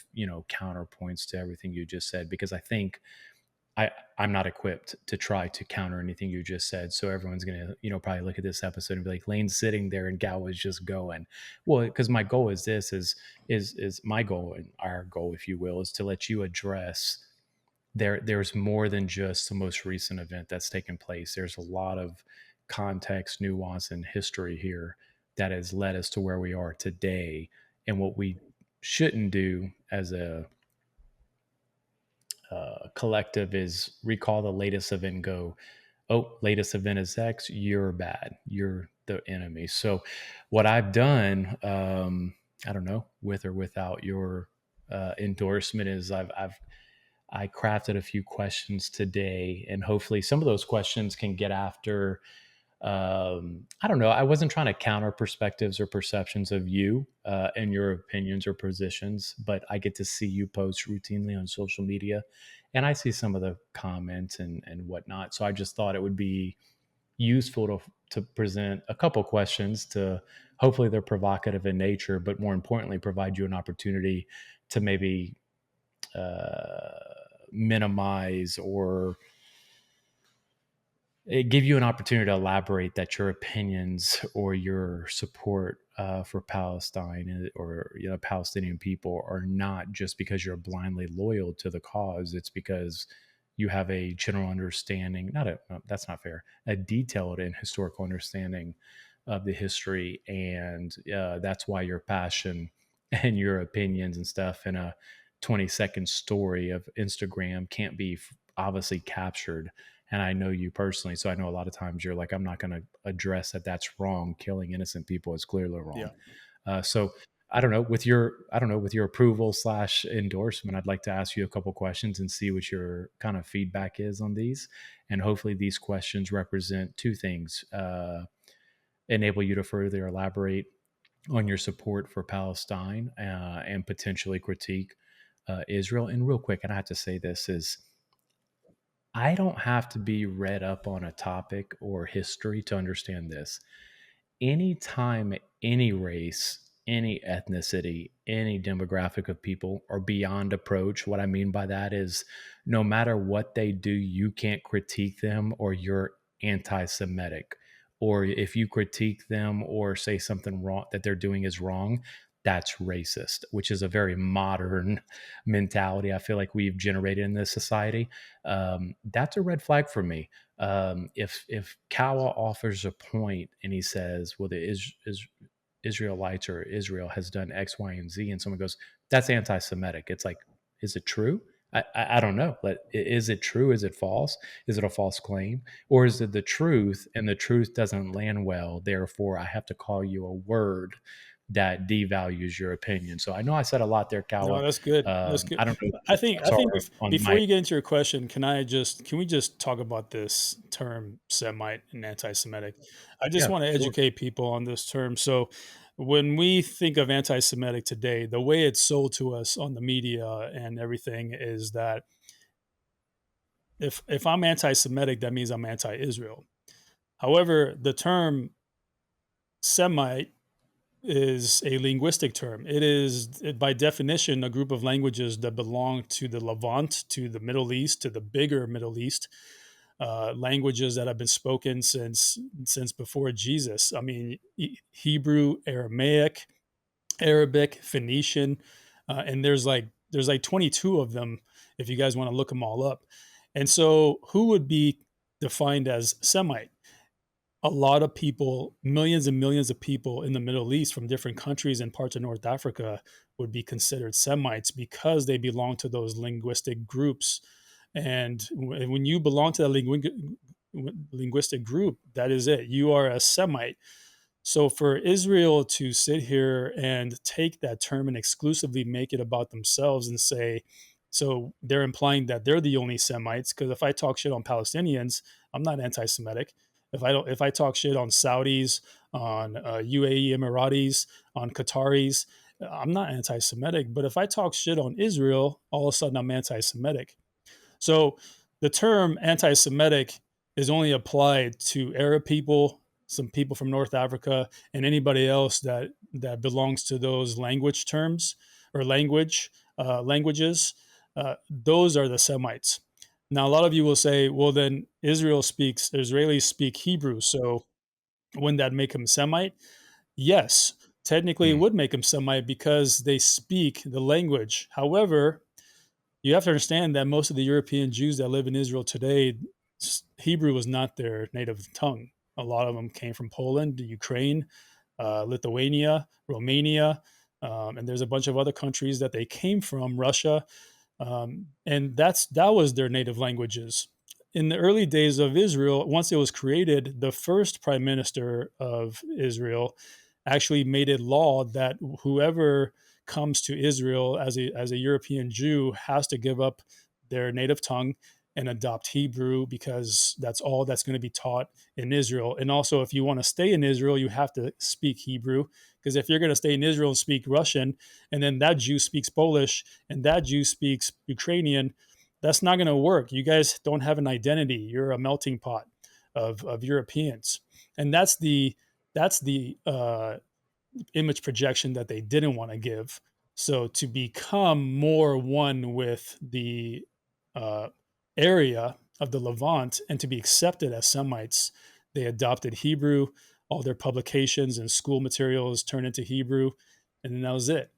counterpoints to everything you just said, because I think I'm not equipped to try to counter anything you just said. So everyone's gonna probably look at this episode and be like, Lane's sitting there and Gal is just going. Well, because my goal is my goal, and our goal, if you will, is to let you address there's more than just the most recent event that's taken place. There's a lot of context, nuance, and history here that has led us to where we are today. And what we shouldn't do as a collective is recall the latest event and go, oh, latest event is X, you're bad, you're the enemy. So what I've done, I don't know, with or without your endorsement, is I crafted a few questions today, and hopefully some of those questions can get after. I don't know. I wasn't trying to counter perspectives or perceptions of you and your opinions or positions, but I get to see you post routinely on social media, and I see some of the comments and whatnot. So I just thought it would be useful to present a couple questions to, hopefully they're provocative in nature, but more importantly, provide you an opportunity to maybe minimize or give you an opportunity to elaborate that your opinions or your support for Palestine or Palestinian people are not just because you're blindly loyal to the cause. It's because you have a general understanding, that's not fair, a detailed and historical understanding of the history. And that's why your passion and your opinions and stuff in a 20-second story of Instagram can't be obviously captured. And I know you personally, so I know a lot of times you're like, I'm not going to address that that's wrong. Killing innocent people is clearly wrong. Yeah. So I don't know, with your approval / endorsement, I'd like to ask you a couple questions and see what your kind of feedback is on these. And hopefully these questions represent two things: enable you to further elaborate on your support for Palestine and potentially critique Israel. And real quick, and I have to say this, is I don't have to be read up on a topic or history to understand this. Anytime any race, any ethnicity, any demographic of people are beyond approach, what I mean by that is no matter what they do, you can't critique them or you're anti-Semitic. Or if you critique them or say something wrong that they're doing is wrong, that's racist, which is a very modern mentality I feel like we've generated in this society. That's a red flag for me. If Kawa offers a point and he says, well, the Israelites or Israel has done X, Y, and Z, and someone goes, that's anti-Semitic. It's like, is it true? I don't know. But is it true? Is it false? Is it a false claim? Or is it the truth and the truth doesn't land well? Therefore, I have to call you a word that devalues your opinion. So I know I said a lot there, Kawa. No, that's good. That's good. I don't know. I think before my, you get into your question, can we just talk about this term Semite and anti-Semitic? I just want to educate people on this term. So when we think of anti-Semitic today, the way it's sold to us on the media and everything is that if I'm anti-Semitic, that means I'm anti-Israel. However, the term Semite is a linguistic term. It is, by definition, a group of languages that belong to the Levant, to the Middle East, to the bigger Middle East, languages that have been spoken since before Jesus. I mean, Hebrew, Aramaic, Arabic, Phoenician, and there's like 22 of them if you guys want to look them all up. And so, who would be defined as Semite? A lot of people, millions and millions of people in the Middle East from different countries and parts of North Africa would be considered Semites because they belong to those linguistic groups. And when you belong to that linguistic group, that is it. You are a Semite. So for Israel to sit here and take that term and exclusively make it about themselves and say, so they're implying that they're the only Semites. Because if I talk shit on Palestinians, I'm not anti-Semitic. If I talk shit on Saudis, on UAE Emiratis, on Qataris, I'm not anti-Semitic. But if I talk shit on Israel, all of a sudden I'm anti-Semitic. So the term anti-Semitic is only applied to Arab people, some people from North Africa, and anybody else that belongs to those language terms or languages. Those are the Semites. Now, a lot of you will say, well, then Israelis speak Hebrew, so wouldn't that make them Semite? Yes, technically it would make them Semite because they speak the language. However, you have to understand that most of the European Jews that live in Israel today, Hebrew was not their native tongue. A lot of them came from Poland, Ukraine, Lithuania, Romania, and there's a bunch of other countries that they came from, Russia, and that was their native languages. In the early days of Israel, once it was created, the first prime minister of Israel actually made it law that whoever comes to Israel as a European Jew has to give up their native tongue and adopt Hebrew because that's all that's going to be taught in Israel. And also, if you want to stay in Israel, you have to speak Hebrew, because if you're going to stay in Israel and speak Russian, and then that Jew speaks Polish and that Jew speaks Ukrainian, that's not going to work. You guys don't have an identity. You're a melting pot of Europeans, and that's the image projection that they didn't want to give. So to become more one with the uh, area of the Levant and to be accepted as Semites, they adopted Hebrew. All their publications and school materials turned into Hebrew, and then that was it.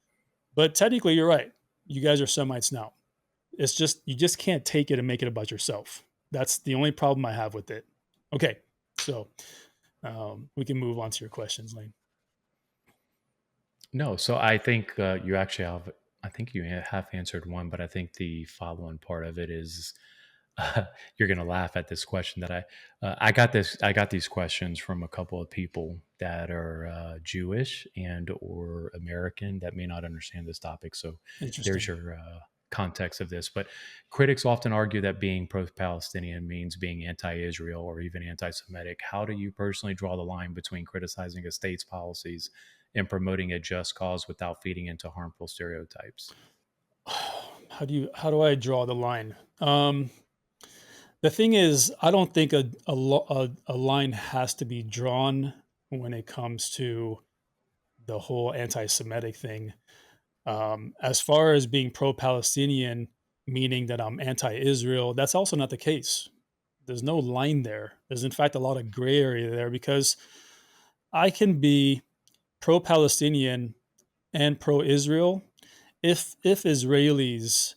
But technically, you're right. You guys are Semites now. It's just you just can't take it and make it about yourself. That's the only problem I have with it. Okay, so we can move on to your questions, Lane. No, so I think you actually have. I think you have answered one, but I think the following part of it is you're going to laugh at this question that I got this. I got these questions from a couple of people that are Jewish and or American that may not understand this topic. So there's your context of this. But critics often argue that being pro-Palestinian means being anti-Israel or even anti-Semitic. How do you personally draw the line between criticizing a state's policies and promoting a just cause without feeding into harmful stereotypes? How do I draw the line? The thing is, I don't think a line has to be drawn when it comes to the whole anti-Semitic thing. As far as being pro-Palestinian, meaning that I'm anti-Israel, that's also not the case. There's no line there. There's in fact a lot of gray area there, because I can be pro-Palestinian and pro-Israel if Israelis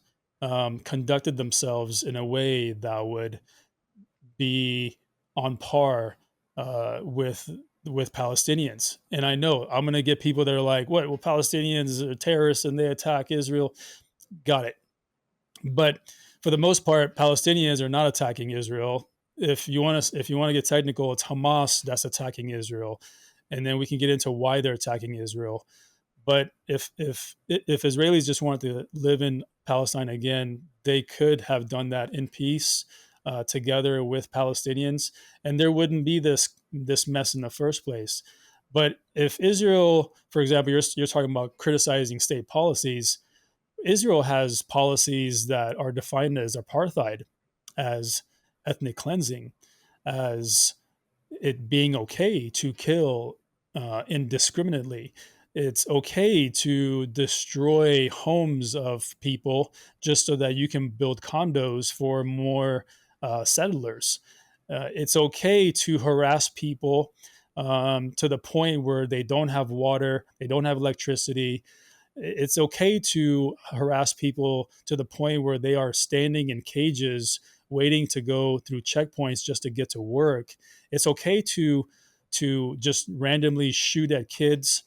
conducted themselves in a way that would be on par with Palestinians. And I know I'm going to get people that are like, "What? Well, Palestinians are terrorists and they attack Israel." Got it. But for the most part, Palestinians are not attacking Israel. If you want to get technical, it's Hamas that's attacking Israel, and then we can get into why they're attacking Israel. But if Israelis just wanted to live in Palestine again, they could have done that in peace, together with Palestinians, and there wouldn't be this mess in the first place. But if Israel, for example, you're talking about criticizing state policies, Israel has policies that are defined as apartheid, as ethnic cleansing, as it being okay to kill indiscriminately. It's okay to destroy homes of people just so that you can build condos for more settlers. It's okay to harass people to the point where they don't have water, they don't have electricity. It's okay to harass people to the point where they are standing in cages waiting to go through checkpoints just to get to work. It's okay to just randomly shoot at kids.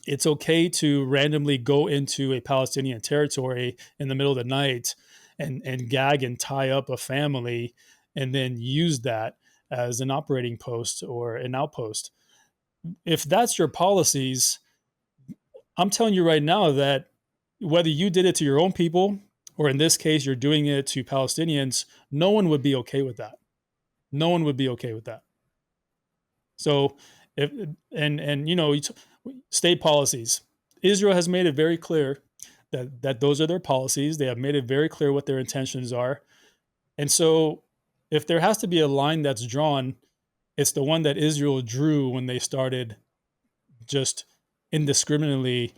It's okay to randomly go into a Palestinian territory in the middle of the night and gag and tie up a family and then use that as an operating post or an outpost. If that's your policies, I'm telling you right now that whether you did it to your own people or in this case you're doing it to Palestinians, no one would be okay with that. No one would be okay with that. So if and you know, state policies. Israel has made it very clear that those are their policies. They have made it very clear what their intentions are. And so if there has to be a line that's drawn, it's the one that Israel drew when they started just indiscriminately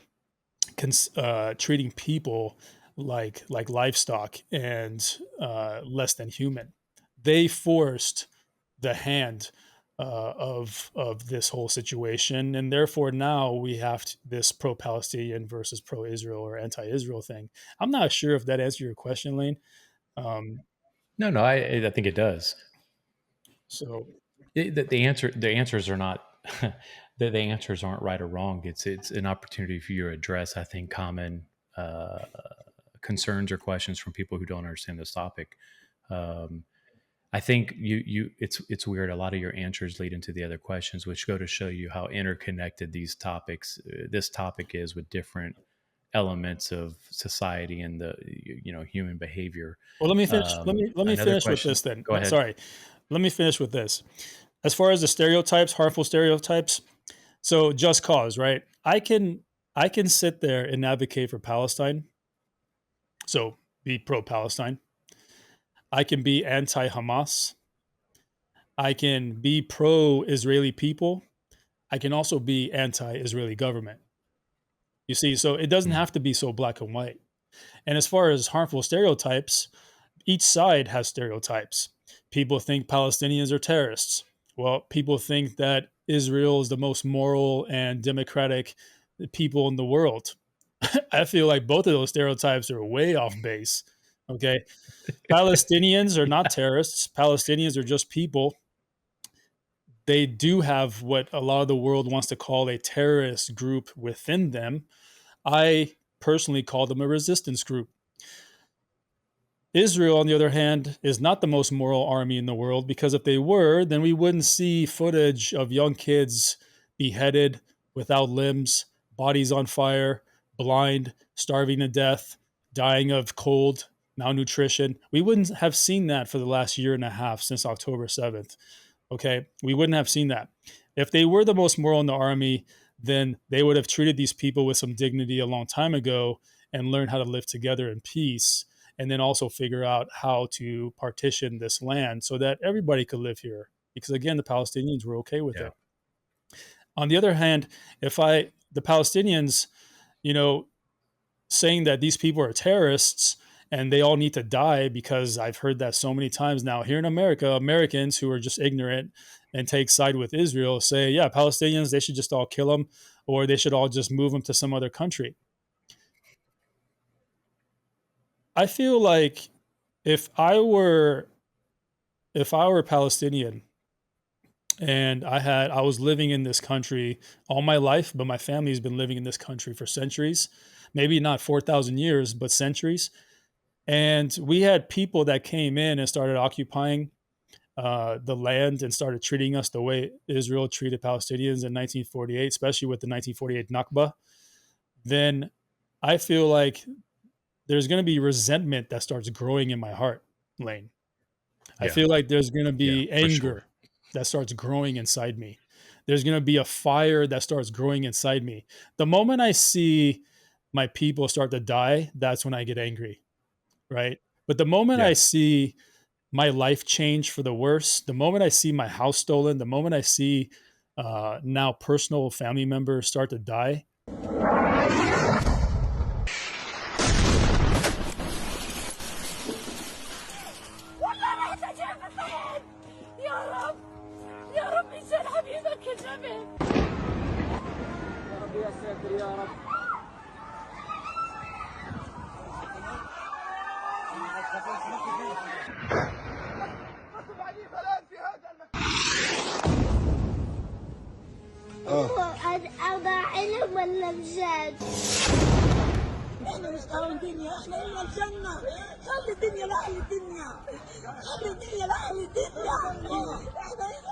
treating people like livestock and less than human. They forced the hand of this whole situation, and therefore now we have this pro-Palestinian versus pro-Israel or anti-Israel thing. I'm not sure if that answered your question, Lane. Um, No, I think it does. so The answers are not the answers aren't right or wrong. It's an opportunity for you to address, I think, common concerns or questions from people who don't understand this topic. I think it's weird. A lot of your answers lead into the other questions, which go to show you how interconnected this topic is with different elements of society and the human behavior. well, let me finish. Let me Another finish with question. this then. Go ahead. Sorry, let me finish with this. As far as the stereotypes, harmful stereotypes. So just cause, right? I can sit there and advocate for Palestine. So be pro-Palestine. I can be anti-Hamas. I can be pro-Israeli people. I can also be anti-Israeli government. You see, so it doesn't have to be so black and white. And as far as harmful stereotypes, each side has stereotypes. People think Palestinians are terrorists. Well, people think that Israel is the most moral and democratic people in the world. I feel like both of those stereotypes are way off base. Okay. Palestinians are not terrorists. Palestinians are just people. They do have what a lot of the world wants to call a terrorist group within them. I personally call them a resistance group. Israel, on the other hand, is not the most moral army in the world, because if they were, then we wouldn't see footage of young kids beheaded without limbs, bodies on fire, blind, starving to death, dying of cold, malnutrition. We wouldn't have seen that for the last year and a half since October 7th. Okay, we wouldn't have seen that. If they were the most moral in the army, then they would have treated these people with some dignity a long time ago and learned how to live together in peace, and then also figure out how to partition this land so that everybody could live here. Because again, the Palestinians were okay with it. On the other hand, the Palestinians, saying that these people are terrorists and they all need to die, because I've heard that so many times now here in America, Americans who are just ignorant and take side with Israel say, yeah, Palestinians, they should just all kill them, or they should all just move them to some other country. I feel like if I were Palestinian and I was living in this country all my life, but my family's been living in this country for centuries, maybe not 4,000 years, but centuries. And we had people that came in and started occupying the land and started treating us the way Israel treated Palestinians in 1948, especially with the 1948 Nakba. Then I feel like there's going to be resentment that starts growing in my heart, Lane. I feel like there's going to be anger that starts growing inside me. There's going to be a fire that starts growing inside me. The moment I see my people start to die, that's when I get angry, right? But the moment I see my life change for the worse. The moment I see my house stolen, the moment I see now personal family members start to die. أربع علم ولا بجد؟ احنا مش طالعين دنيا، احنا إلنا الجنة. خلي الدنيا لأهل الدنيا، خلي الدنيا لأهل الدنيا.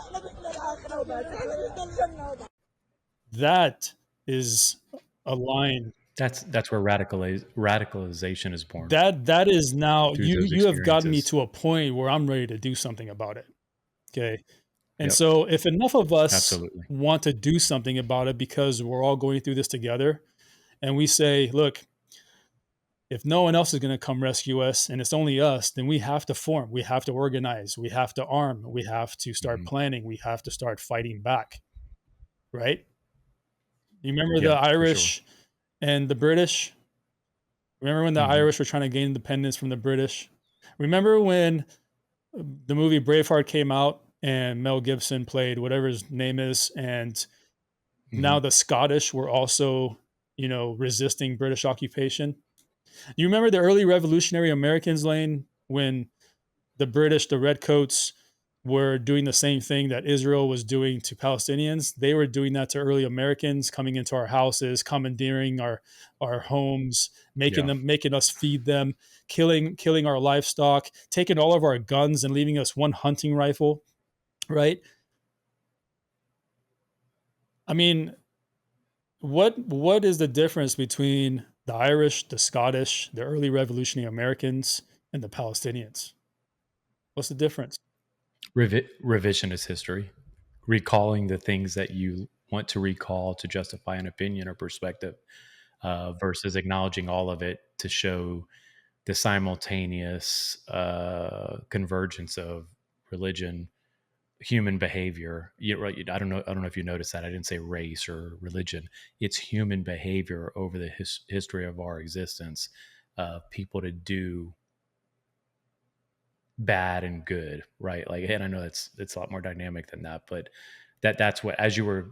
احنا بدنا الآخرة وبس، احنا بدنا الجنة وبس. That is a line. That's where radicalization is born. That is now you have gotten me experiences. to a point where I'm ready to do something about it. Okay. And Yep. so if enough of us Absolutely. want to do something about it because we're all going through this together, and we say, look, if no one else is going to come rescue us and it's only us, then we have to form, we have to organize, we have to arm, we have to start planning, we have to start fighting back. Right? You remember the Irish and the British? Remember when the Irish were trying to gain independence from the British? Remember when the movie Braveheart came out and Mel Gibson played whatever his name is, and now the Scottish were also, resisting British occupation? You remember the early revolutionary Americans, Lane, when the British, the Redcoats, were doing the same thing that Israel was doing to Palestinians? They were doing that to early Americans, coming into our houses, commandeering our homes, making us feed them, killing our livestock, taking all of our guns and leaving us one hunting rifle, right? I mean, what is the difference between the Irish, the Scottish, the early revolutionary Americans, and the Palestinians? What's the difference? Revisionist history, recalling the things that you want to recall to justify an opinion or perspective, versus acknowledging all of it to show the simultaneous convergence of religion, human behavior. I don't know if you noticed that I didn't say race or religion. It's human behavior over the history of our existence. People to do bad and good, right? Like, and I know it's a lot more dynamic than that, but that's what, as you were,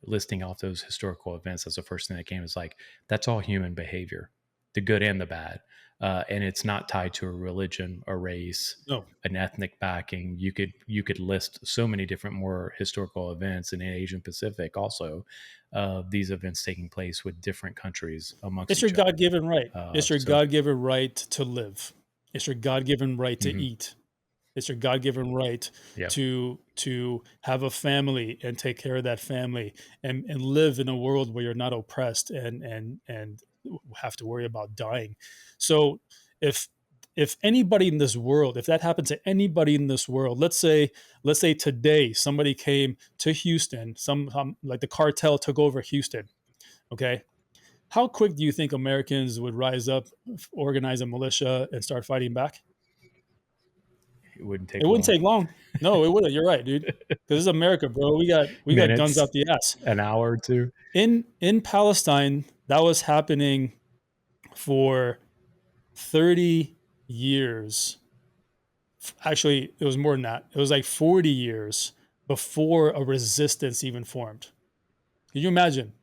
listing off those historical events, that's the first thing that came, is like, that's all human behavior, the good and the bad. And it's not tied to a religion, a race, an ethnic backing. You could list so many different more historical events in the Asian Pacific also, these events taking place with different countries amongst it's your God-given right. It's your so, God-given right to live. It's your God-given right to eat. It's your God-given right to have a family and take care of that family and live in a world where you're not oppressed and have to worry about dying. So if anybody in this world, if that happened to anybody in this world, let's say today somebody came to Houston, like the cartel took over Houston, okay? How quick do you think Americans would rise up, organize a militia, and start fighting back? It wouldn't take long. No, it wouldn't. You're right, dude. Because this is America, bro. We got guns out the ass. An hour or two. In Palestine, that was happening for 30 years. Actually, it was more than that. It was like 40 years before a resistance even formed. Could you imagine?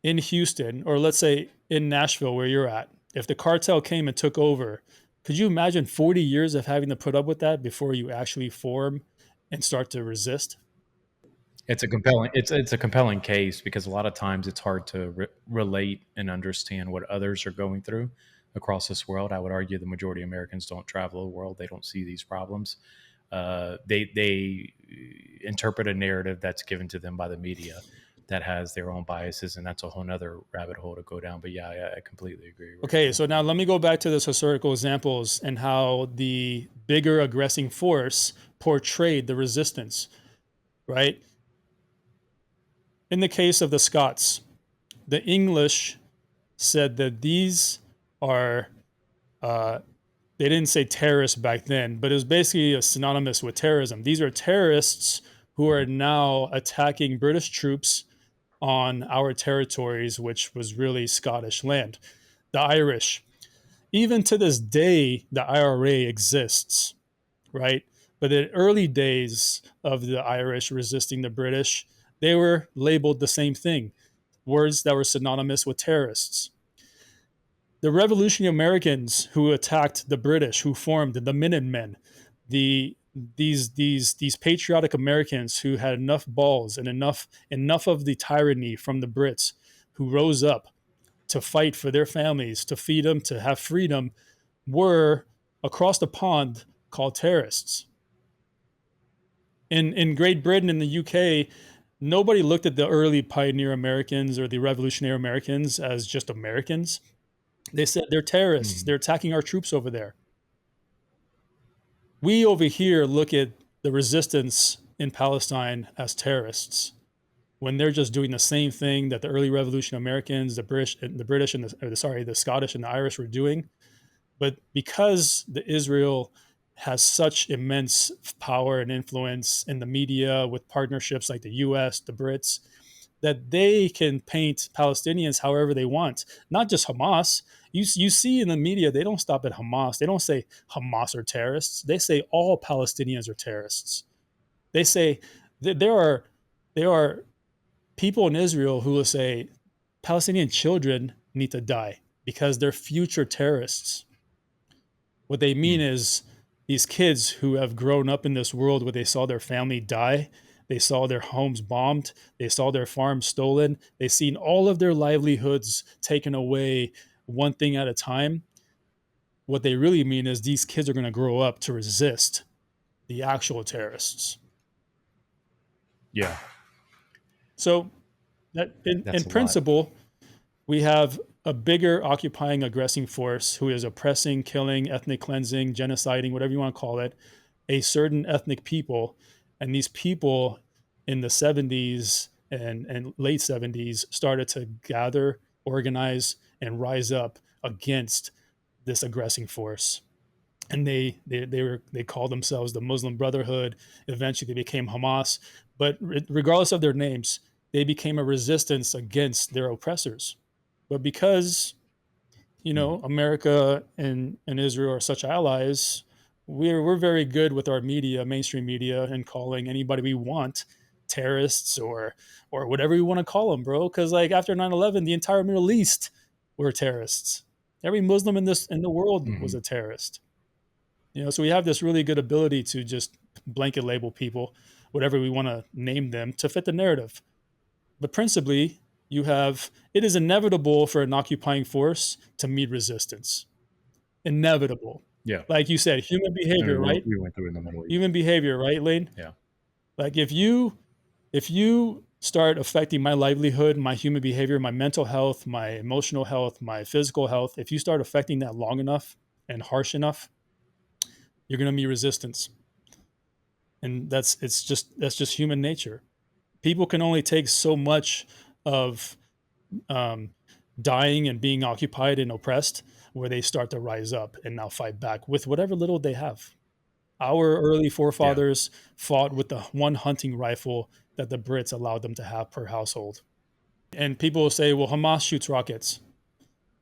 In Houston, or let's say in Nashville where you're at, if the cartel came and took over, could you imagine 40 years of having to put up with that before you actually form and start to resist? It's a compelling case, because a lot of times it's hard to relate and understand what others are going through across this world. I would argue the majority of Americans don't travel the world. They don't see these problems. They interpret a narrative that's given to them by the media that has their own biases, and that's a whole nother rabbit hole to go down. But yeah, I completely agree. Okay, so now let me go back to those historical examples and how the bigger aggressing force portrayed the resistance, right? In the case of the Scots, the English said that these are They didn't say terrorists back then, but it was basically synonymous with terrorism. These are terrorists who are now attacking British troops on our territories, which was really Scottish land. The Irish, even to this day, the IRA exists, right? But in early days of the Irish resisting the British, they were labeled the same thing, words that were synonymous with terrorists. The Revolutionary Americans who attacked the British, who formed the Minutemen, these patriotic Americans who had enough balls and enough of the tyranny from the Brits, who rose up to fight for their families, to feed them, to have freedom, were across the pond called terrorists. In Great Britain and the UK, nobody looked at the early pioneer Americans or the revolutionary Americans as just Americans. They said they're terrorists. They're attacking our troops over there. We over here look at the resistance in Palestine as terrorists when they're just doing the same thing that the early revolutionary Americans, the British and the Scottish and the Irish were doing. But because the Israel has such immense power and influence in the media with partnerships like the US, the Brits, that they can paint Palestinians however they want, not just Hamas. You see in the media, they don't stop at Hamas. They don't say Hamas are terrorists. They say all Palestinians are terrorists. They say there are people in Israel who will say Palestinian children need to die because they're future terrorists. What they mean is these kids who have grown up in this world where they saw their family die, they saw their homes bombed, they saw their farms stolen, they've seen all of their livelihoods taken away one thing at a time. What they really mean is these kids are going to grow up to resist the actual terrorists. Yeah. So that in principle, we have a bigger occupying aggressing force who is oppressing, killing, ethnic cleansing, genociding, whatever you want to call it, a certain ethnic people. And these people in the 70s and late 70s started to gather, organize, and rise up against this aggressing force. And they called themselves the Muslim Brotherhood. Eventually, they became Hamas. But regardless of their names, they became a resistance against their oppressors. But because America and Israel are such allies, we're very good with our media, mainstream media, and calling anybody we want terrorists or whatever we want to call them, bro. Because like after 9/11, the entire Middle East were terrorists. Every Muslim in the world was a terrorist. So we have this really good ability to just blanket label people, whatever we want to name them, to fit the narrative. But principally, it is inevitable for an occupying force to meet resistance. Inevitable. Yeah. Like you said, human behavior, right? We went through in the Middle East. Human behavior, right, Lane? Yeah. Like if you start affecting my livelihood, my human behavior, my mental health, my emotional health, my physical health, if you start affecting that long enough and harsh enough, you're going to meet resistance. And that's just human nature. People can only take so much of dying and being occupied and oppressed where they start to rise up and now fight back with whatever little they have. Our early forefathers fought with the one hunting rifle that the Brits allowed them to have per household. And people will say, well, Hamas shoots rockets.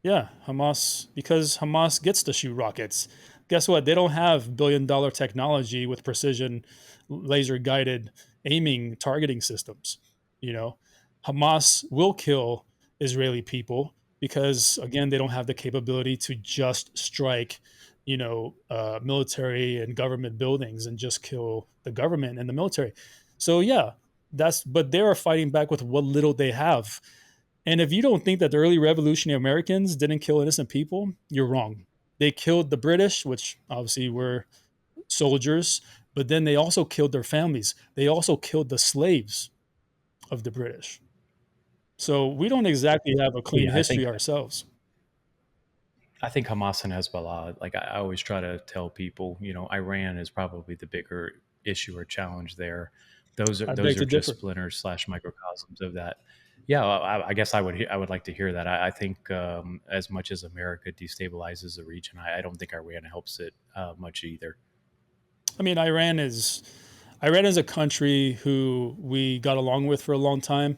Yeah, because Hamas gets to shoot rockets. Guess what? They don't have billion-dollar technology with precision laser-guided aiming targeting systems. Hamas will kill Israeli people because, again, they don't have the capability to just strike, military and government buildings and just kill the government and the military. So yeah, but they are fighting back with what little they have. And if you don't think that the early revolutionary Americans didn't kill innocent people, you're wrong. They killed the British, which obviously were soldiers, but then they also killed their families. They also killed the slaves of the British. So we don't exactly have a clean history ourselves. I think Hamas and Hezbollah, like I always try to tell people, Iran is probably the bigger issue or challenge there. Those are just splinters / microcosms of that. Yeah, well, I guess I would like to hear that. I think as much as America destabilizes the region, I don't think Iran helps it much either. I mean, Iran is a country who we got along with for a long time.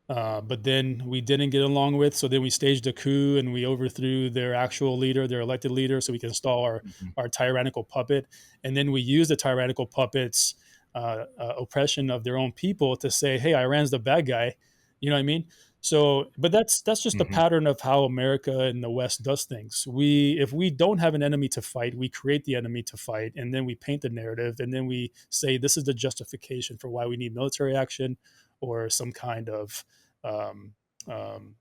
But then we didn't get along with. So then we staged a coup and we overthrew their actual leader, their elected leader, so we can install Mhm. our tyrannical puppet. And then we use the tyrannical puppet's oppression of their own people to say, "Hey, Iran's the bad guy." You know what I mean? So, but that's just a Mhm. pattern of how America and the West does things. If we don't have an enemy to fight, we create the enemy to fight, and then we paint the narrative, and then we say this is the justification for why we need military action or some kind of um, um,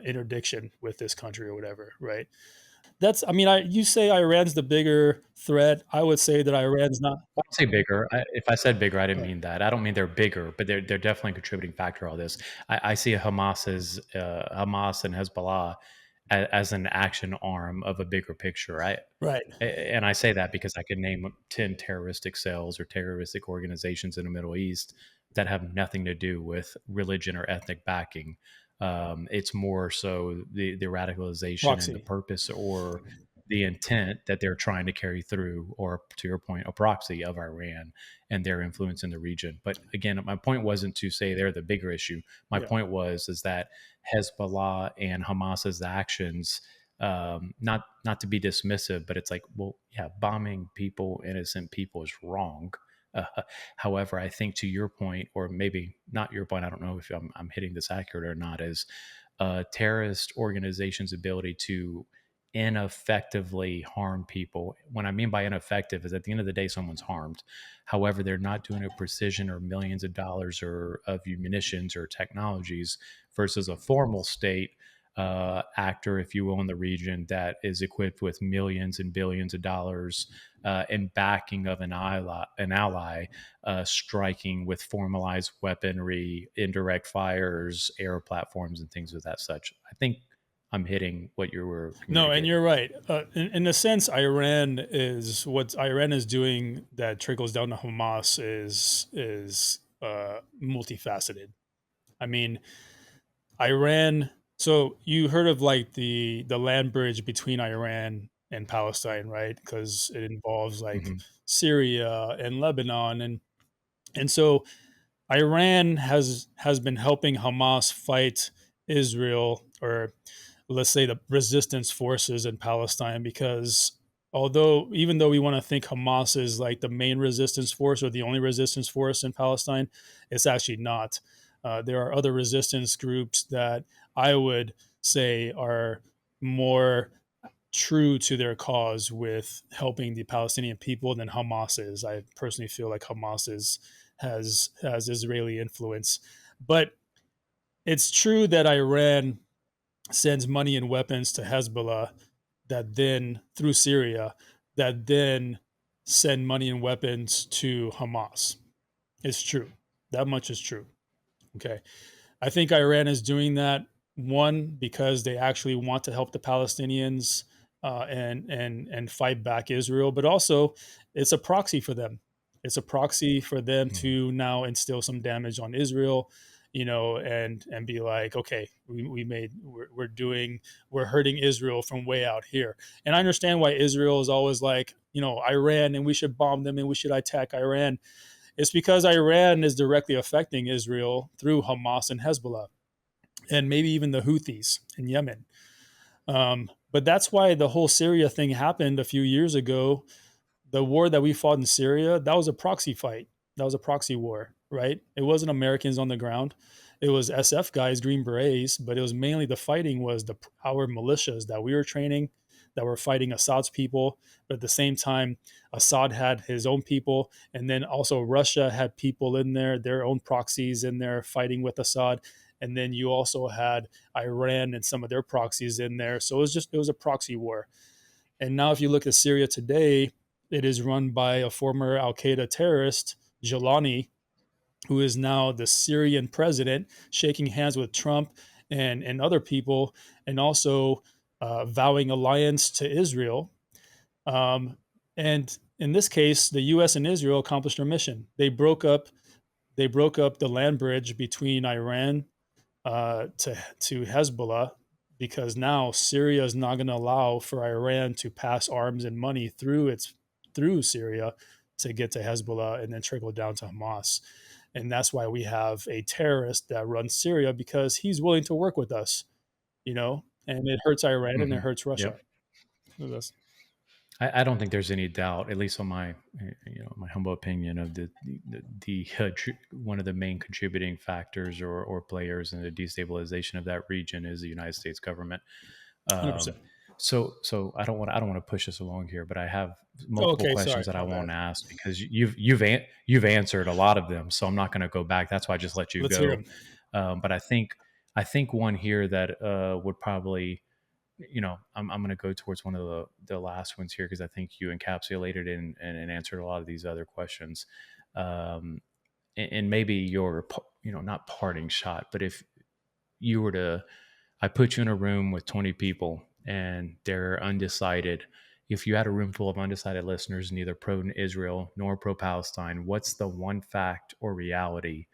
interdiction with this country or whatever, right? I mean, you say Iran's the bigger threat. I would say that Iran's not. I would say bigger. If I said bigger, I didn't Right. mean that. I don't mean they're bigger, but they're definitely a contributing factor to all this. I see Hamas and Hezbollah as an action arm of a bigger picture. Right. And I say that because I could name 10 terroristic cells or terroristic organizations in the Middle East that have nothing to do with religion or ethnic backing. It's more so the radicalization and the Proxy. purpose or the intent that they're trying to carry through, or to your point, a proxy of Iran and their influence in the region. But again, my point wasn't to say they're the bigger issue. My Yeah. point is that Hezbollah and Hamas's actions, not to be dismissive, but it's like, well, yeah, bombing people, innocent people, is wrong. However, I think to your point, or maybe not your point, I don't know if I'm hitting this accurate or not, is terrorist organizations' ability to ineffectively harm people. What I mean by ineffective is at the end of the day, someone's harmed. However, they're not doing it precision or millions of dollars or of munitions or technologies versus a formal state actor, if you will, in the region that is equipped with millions and billions of dollars and backing of an ally striking with formalized weaponry, indirect fires, air platforms, and things of that such. I think I'm hitting what you were No, and communicating. you're right. In a sense, what Iran is doing that trickles down to Hamas is multifaceted. I mean, Iran. So you heard of like the land bridge between Iran and Palestine, right? Because it involves like Hmm. Syria and Lebanon, and so Iran has been helping Hamas fight Israel, or let's say the resistance forces in Palestine, because even though we want to think Hamas is like the main resistance force or the only resistance force in Palestine, it's actually not. There are other resistance groups that I would say are more true to their cause with helping the Palestinian people than Hamas is. I personally feel like Hamas has Israeli influence, but it's true that Iran sends money and weapons to Hezbollah that then through Syria that then send money and weapons to Hamas. It's true. That much is true. Okay. I think Iran is doing that, one, because they actually want to help the Palestinians and fight back Israel, but also it's a proxy for them. It's a proxy for them Hmm. to now instill some damage on Israel, and be like, okay, we're hurting Israel from way out here. And I understand why Israel is always like, Iran, and we should bomb them and we should attack Iran. It's because Iran is directly affecting Israel through Hamas and Hezbollah, and maybe even the Houthis in Yemen. But that's why the whole Syria thing happened a few years ago. The war that we fought in Syria, that was a proxy fight. That was a proxy war, right? It wasn't Americans on the ground. It was SF guys, Green Berets, but it was mainly the fighting was our militias that we were training that were fighting Assad's people. But at the same time, Assad had his own people. And then also Russia had people in there, their own proxies in there fighting with Assad. And then you also had Iran and some of their proxies in there. So it was a proxy war. And now, if you look at Syria today, it is run by a former Al Qaeda terrorist, Jalani, who is now the Syrian president, shaking hands with Trump and other people, and also vowing alliance to Israel. And in this case, the U.S. and Israel accomplished their mission. They broke up they broke up the land bridge between Iran to Hezbollah, because now Syria is not going to allow for Iran to pass arms and money through Syria to get to Hezbollah and then trickle down to Hamas. And that's why we have a terrorist that runs Syria, because he's willing to work with us, and it hurts Iran and it hurts Russia. Yep. So that's, I don't think there's any doubt, at least on my, my humble opinion, of one of the main contributing factors or players in the destabilization of that region is the United States government. 100%. So I don't want to push us along here, but I have multiple questions that I want to ask, because you've answered a lot of them, so I'm not going to go back. That's why I just let you Let's go. hear 'em. But I think one here that would probably, I'm going to go towards one of the last ones here, because I think you encapsulated and answered a lot of these other questions. And maybe your, not parting shot, but if you were to, I put you in a room with 20 people and they're undecided. If you had a room full of undecided listeners, neither pro-Israel nor pro-Palestine, what's the one fact or reality?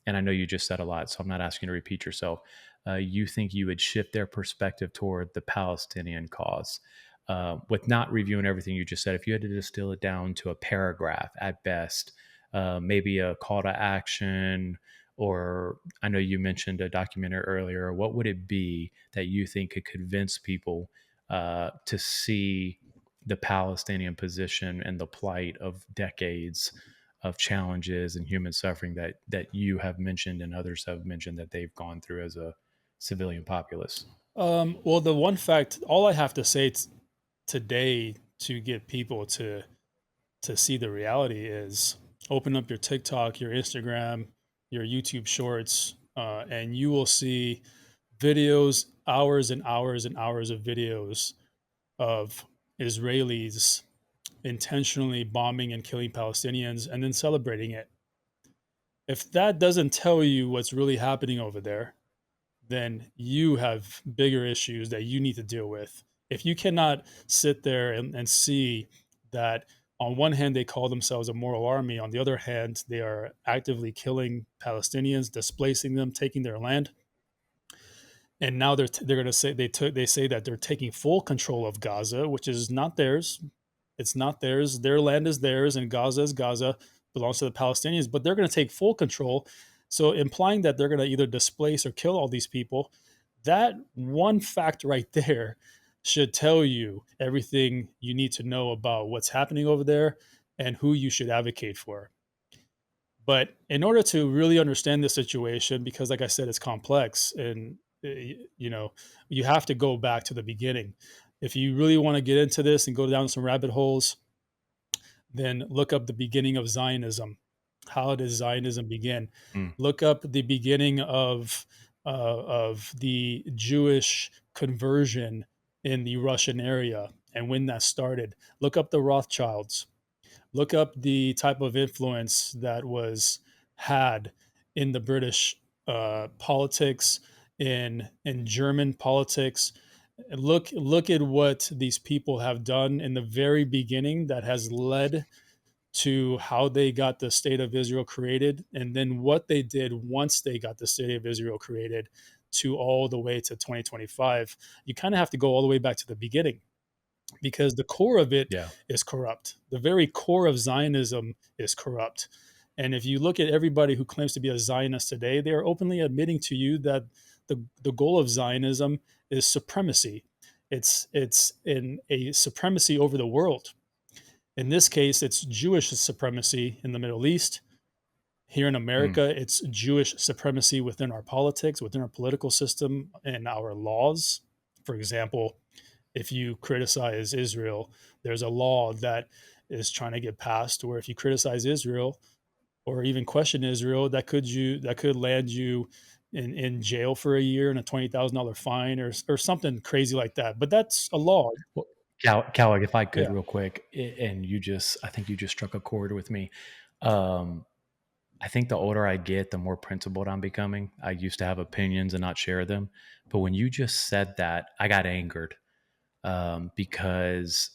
And I know you just said a lot, so I'm not asking you to repeat yourself. You think you would shift their perspective toward the Palestinian cause? With not reviewing everything you just said, if you had to distill it down to a paragraph at best, maybe a call to action, or I know you mentioned a documentary earlier, what would it be that you think could convince people to see the Palestinian position and the plight of decades of challenges and human suffering that you have mentioned and others have mentioned that they've gone through as a civilian populace? Well, the one fact, all I have to say today to get people to see the reality is open up your TikTok, your Instagram, your YouTube Shorts, and you will see videos, hours and hours and hours of videos of Israelis intentionally bombing and killing Palestinians and then celebrating it. If that doesn't tell you what's really happening over there, then you have bigger issues that you need to deal with. If you cannot sit there and see that on one hand they call themselves a moral army, on the other hand they are actively killing Palestinians, displacing them, taking their land, and now they're going to say they say that they're taking full control of Gaza, which is not theirs. It's not theirs. Their land is theirs, and Gaza is Gaza, belongs to the Palestinians. But they're going to take full control. So implying that they're going to either displace or kill all these people, that one fact right there should tell you everything you need to know about what's happening over there and who you should advocate for. But in order to really understand the situation, because like I said, it's complex, and you have to go back to the beginning. If you really want to get into this and go down some rabbit holes, then look up the beginning of Zionism. How did Zionism begin? Look up the beginning of the Jewish conversion in the Russian area and when that started. Look up the Rothschilds. Look up the type of influence that was had in the British politics, in German politics. Look at what these people have done in the very beginning that has led to how they got the state of Israel created, and then what they did once they got the state of Israel created to all the way to 2025. You kind of have to go all the way back to the beginning, because the core of it is corrupt. The very core of Zionism is corrupt. And if you look at everybody who claims to be a Zionist today, they are openly admitting to you that the goal of Zionism is supremacy. It's in a supremacy over the world. In this case, it's Jewish supremacy in the Middle East. Here in America, it's Jewish supremacy within our politics, within our political system, and our laws. For example, if you criticize Israel, there's a law that is trying to get passed where if you criticize Israel or even question Israel, that could land you in jail for a year and a $20,000 fine or something crazy like that. But that's a law. Well, Cal, if I could Yeah. real quick, and I think you just struck a chord with me. I think the older I get, the more principled I'm becoming. I used to have opinions and not share them. But when you just said that, I got angered because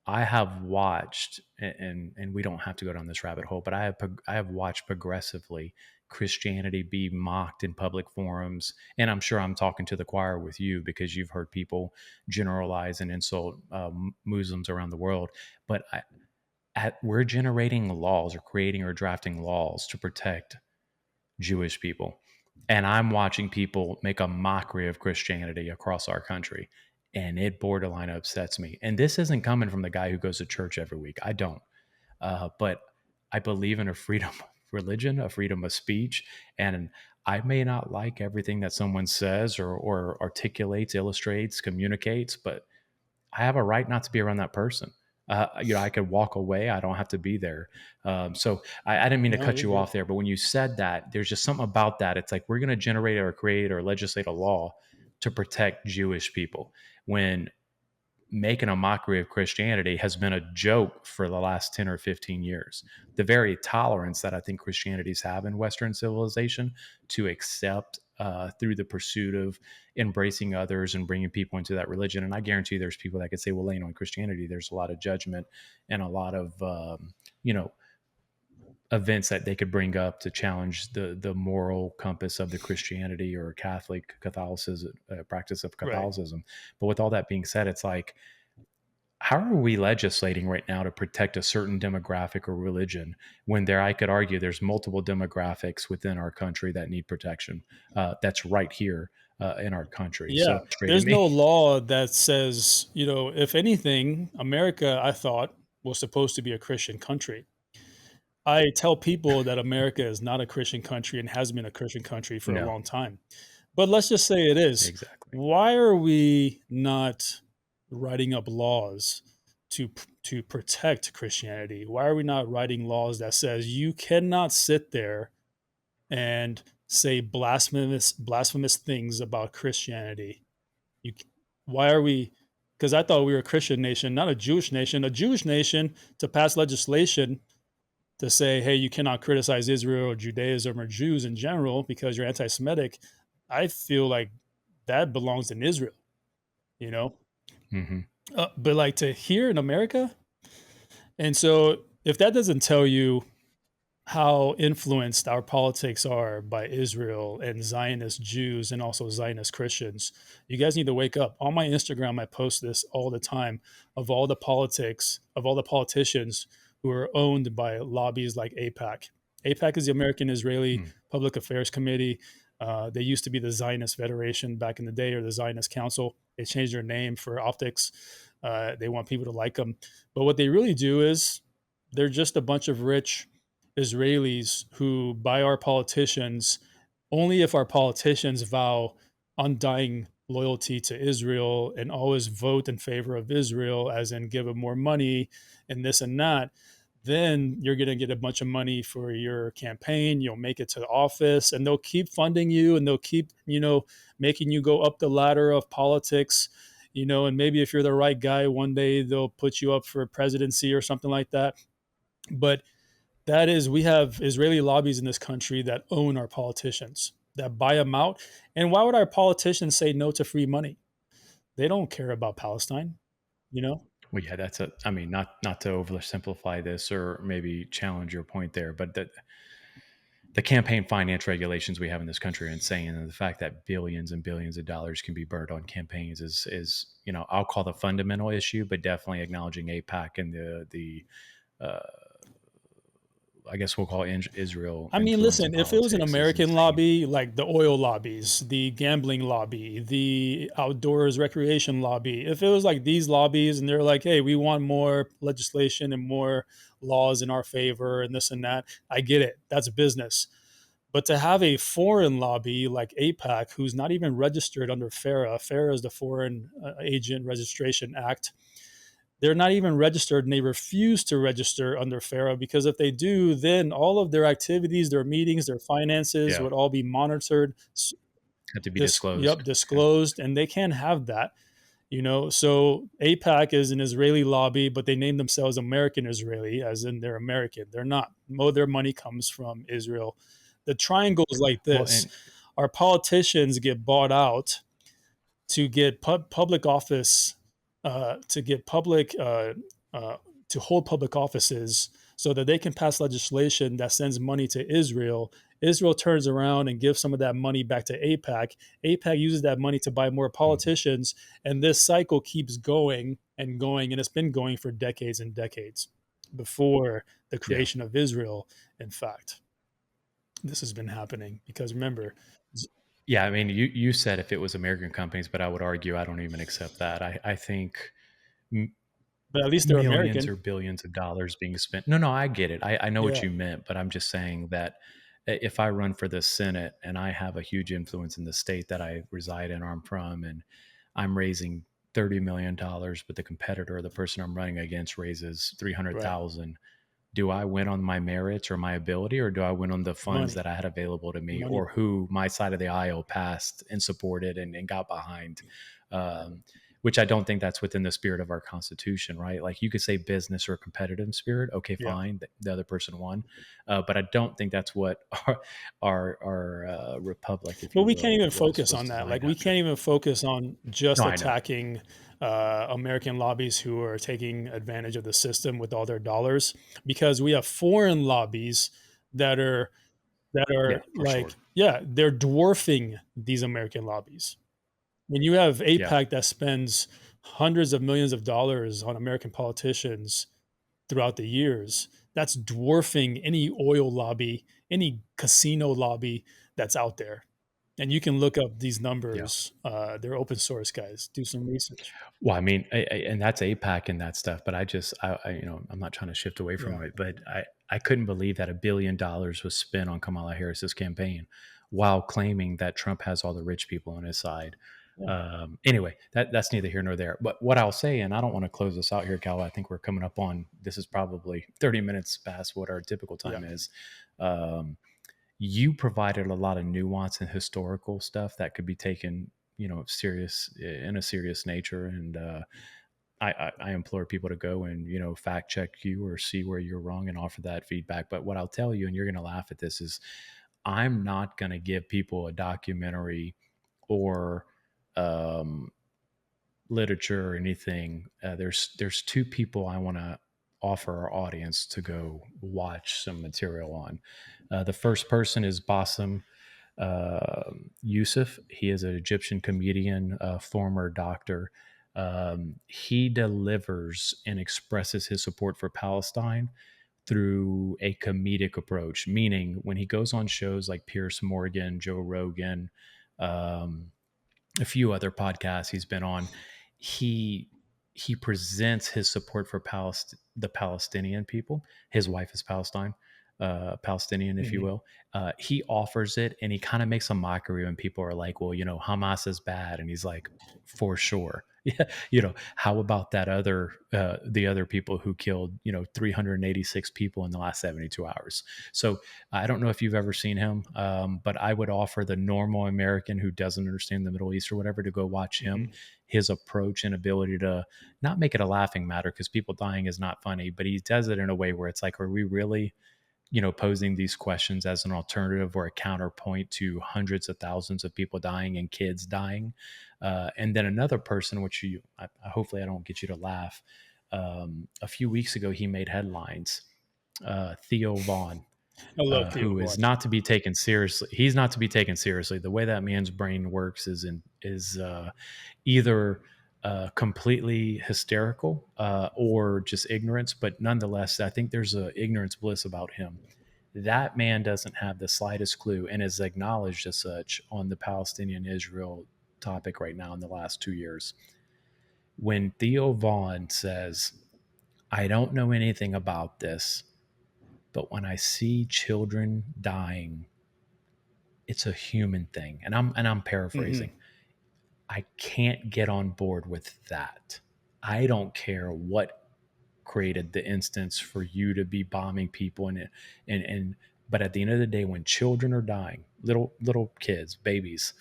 I have watched, and we don't have to go down this rabbit hole, but I have watched progressively Christianity be mocked in public forums, and I'm sure I'm talking to the choir with you because you've heard people generalize and insult Muslims around the world. But we're generating laws or creating or drafting laws to protect Jewish people. And I'm watching people make a mockery of Christianity across our country. And it borderline upsets me. And this isn't coming from the guy who goes to church every week. I don't. But I believe in a freedom of religion, a freedom of speech. And I may not like everything that someone says or articulates, illustrates, communicates, but I have a right not to be around that person. I could walk away. I don't have to be there. So I didn't mean to No, cut you're you good. off there, but when you said that, there's just something about that. It's like we're going to generate or create or legislate a law to protect Jewish people when making a mockery of Christianity has been a joke for the last 10 or 15 years. The very tolerance that I think Christianities have in Western civilization to accept through the pursuit of embracing others and bringing people into that religion. And I guarantee there's people that could say, well, laying on Christianity, there's a lot of judgment and a lot of, events that they could bring up to challenge the moral compass of the Christianity or Catholicism practice of Right. Catholicism. But with all that being said, it's like, how are we legislating right now to protect a certain demographic or religion when I could argue there's multiple demographics within our country that need protection? That's right here in our country. Yeah, So frustrated there's no me. law that says, if anything, America, I thought, was supposed to be a Christian country. I tell people that America is not a Christian country and has been a Christian country for a No, long time. But let's just say it is. exactly. Why are we not writing up laws to protect Christianity? Why are we not writing laws that says you cannot sit there and say blasphemous things about Christianity? You, why are we? Because I thought we were a Christian nation, not a Jewish nation. A Jewish nation to pass legislation to say, hey, you cannot criticize Israel or Judaism or Jews in general because you're anti-Semitic. I feel like that belongs in Israel, you know. Hmm. But like to here in America, and so if that doesn't tell you how influenced our politics are by Israel and Zionist Jews and also Zionist Christians. You guys need to wake up. On my Instagram, I post this all the time of all the politics, of all the politicians who are owned by lobbies like AIPAC. AIPAC is the American Israeli Public Affairs Committee. They used to be the Zionist Federation back in the day, or the Zionist Council. They changed their name for optics. They want people to like them. But what they really do is they're just a bunch of rich Israelis who buy our politicians only if our politicians vow undying loyalty to Israel and always vote in favor of Israel, as in give them more money and this and that. Then you're going to get a bunch of money for your campaign. You'll make it to the office and they'll keep funding you and they'll keep, making you go up the ladder of politics, and maybe if you're the right guy, one day they'll put you up for presidency or something like that. But we have Israeli lobbies in this country that own our politicians, that buy them out. And why would our politicians say no to free money? They don't care about Palestine, you know? Well, yeah, I mean, not to oversimplify this or maybe challenge your point there, but the campaign finance regulations we have in this country are insane. And the fact that billions and billions of dollars can be burned on campaigns is I'll call the fundamental issue, but definitely acknowledging AIPAC and the I guess we'll call Israel. I mean, influence in listen, if it was an politics is American insane. lobby, like the oil lobbies, the gambling lobby, the outdoors recreation lobby, if it was like these lobbies and they're like, hey, we want more legislation and more laws in our favor and this and that, I get it. That's business. But to have a foreign lobby like AIPAC, who's not even registered under FARA is the Foreign Agent Registration Act. They're not even registered and they refuse to register under FARA because if they do, then all of their activities, their meetings, their finances Yeah, would all be monitored, have to be disclosed. Yeah. disclosed, and they can't have that. So AIPAC is an Israeli lobby, but they name themselves American Israeli, as in they're American. They're not. Most of their money comes from Israel. The triangle is like Well, this: and our politicians get bought out to get public office, to get public to hold public offices so that they can pass legislation that sends money to Israel. Israel turns around and gives some of that money back to AIPAC. AIPAC uses that money to buy more politicians, and this cycle keeps going and going, and it's been going for decades and decades before the creation of Israel. In fact, this has been happening because remember, Yeah, I mean, you said if it was American companies, but I would argue I don't even accept that. I think but at least they're millions or American. billions of dollars being spent. No, I get it. I know what Yeah, you meant, but I'm just saying that if I run for the Senate and I have a huge influence in the state that I reside in or I'm from, and I'm raising $30 million, but the competitor, the person I'm running against, raises three hundred right. thousand. Do I win on my merits or my ability, or do I win on the funds Money, that I had available to me, money. or who my side of the aisle passed and supported and got behind? Which I don't think that's within the spirit of our Constitution, right? Like you could say business or competitive spirit. Okay, Yeah. fine. The other person won. But I don't think that's what our republic, if But you we can't will, even was focus on that. Like designed we after. can't even focus on just No, I know. attacking American lobbies who are taking advantage of the system with all their dollars, because we have foreign lobbies that are Yeah, for like, sure. yeah, they're dwarfing these American lobbies. When you have Yeah. APAC that spends hundreds of millions of dollars on American politicians throughout the years, that's dwarfing any oil lobby, any casino lobby that's out there. And you can look up these Yeah. numbers. They're open source, guys. Do some research. Well, I mean, and that's APAC and that stuff. But I'm not trying to shift away from Yeah. it. But I couldn't believe that $1 billion was spent on Kamala Harris's campaign, while claiming that Trump has all the rich people on his side. Anyway, that's neither here nor there. But what I'll say, and I don't want to close this out here, Cal. I think we're coming up on, this is probably 30 minutes past what our typical time Yeah. is. You provided a lot of nuance and historical stuff that could be taken, serious in a serious nature. And I implore people to go and, fact check you or see where you're wrong and offer that feedback. But what I'll tell you, and you're going to laugh at this, is I'm not going to give people a documentary or literature or anything. There's two people I want to offer our audience to go watch some material on. The first person is Bassem Youssef. He is an Egyptian comedian, former doctor. He delivers and expresses his support for Palestine through a comedic approach, meaning when he goes on shows like Pierce Morgan, Joe Rogan, a few other podcasts he's been on, he presents his support for the Palestinian people. His wife is Palestinian, if you will. He offers it, and he kind of makes a mockery when people are like, well, Hamas is bad. And he's like, for sure. Yeah. How about the other people who killed, 386 people in the last 72 hours. So I don't know if you've ever seen him, but I would offer the normal American who doesn't understand the Middle East or whatever to go watch him. His approach and ability to not make it a laughing matter, because people dying is not funny, but he does it in a way where it's like, are we really posing these questions as an alternative or a counterpoint to hundreds of thousands of people dying and kids dying? And then another person, which hopefully I don't get you to laugh. A few weeks ago, he made headlines. Theo Vaughn, I love Theo who Vaughn. is not to be taken seriously. He's not to be taken seriously. The way that man's brain works is either completely hysterical or just ignorance. But nonetheless, I think there's a ignorance bliss about him. That man doesn't have the slightest clue, and is acknowledged as such on the Palestinian-Israel topic right now in the last 2 years. When Theo Vaughn says, I don't know anything about this, but when I see children dying, it's a human thing. And I'm paraphrasing. I can't get on board with that. I don't care what created the instance for you to be bombing people and but at the end of the day, when children are dying, little kids, babies,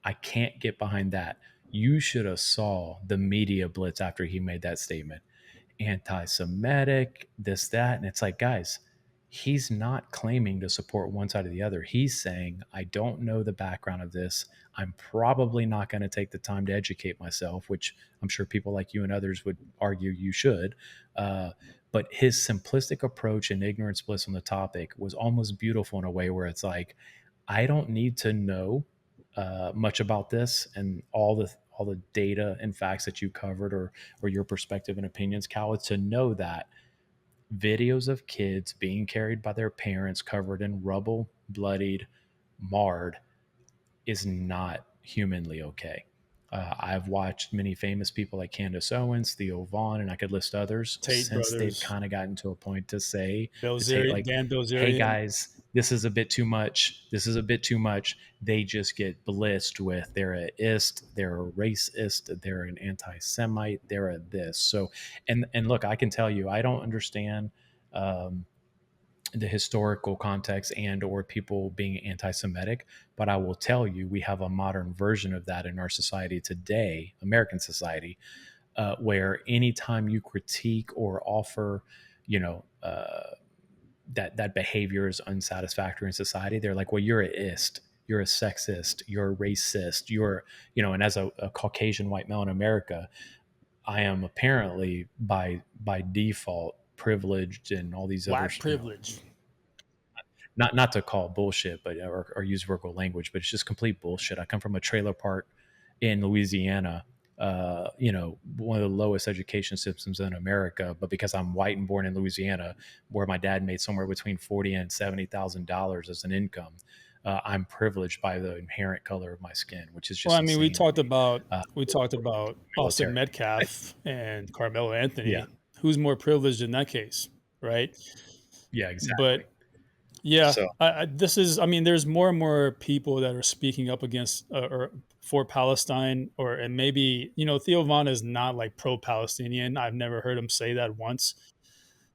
I can't get behind that. You should have saw the media blitz after he made that statement. Anti-Semitic, this, that. And it's like, guys, he's not claiming to support one side or the other. He's saying, I don't know the background of this. I'm probably not going to take the time to educate myself, which I'm sure people like you and others would argue you should. But his simplistic approach and ignorance bliss on the topic was almost beautiful in a way where it's like, I don't need to know much about this and all the data and facts that you covered, or your perspective and opinions, Cal, to know that videos of kids being carried by their parents covered in rubble, bloodied, marred is not humanly okay. I've watched many famous people like Candace Owens, Theo Vaughn, and I could list others Tate since they've brothers, kind of gotten to a point to say, Dan hey Bilzerian. guys, this is a bit too much. This is a bit too much. They just get blissed with they're a ist, they're a racist, they're an anti-Semite, they're a this. So, and look, I can tell you, I don't understand the historical context and or people being anti-Semitic, but I will tell you, we have a modern version of that in our society today, American society, where anytime you critique or offer, you know, that behavior is unsatisfactory in society, they're like, well, you're a ist, you're a sexist, you're a racist, you're, you know, and as a Caucasian white male in America, I am apparently by default privileged and all these other Black privilege. Not to call bullshit, but or use verbal language, but it's just complete bullshit. I come from a trailer park in Louisiana, you know, one of the lowest education systems in America, but because I'm white and born in Louisiana, where my dad made somewhere between $40,000 and $70,000 as an income, I'm privileged by the inherent color of my skin, which is just. Well, I mean, we talked me. about Austin military. Metcalf and Carmelo Anthony. Yeah. Who's more privileged in that case, right? Yeah, exactly. But yeah, So- there's more and more people that are speaking up against or for Palestine, and maybe, you know, Theo Vaughn is not like pro-Palestinian. I've never heard him say that once.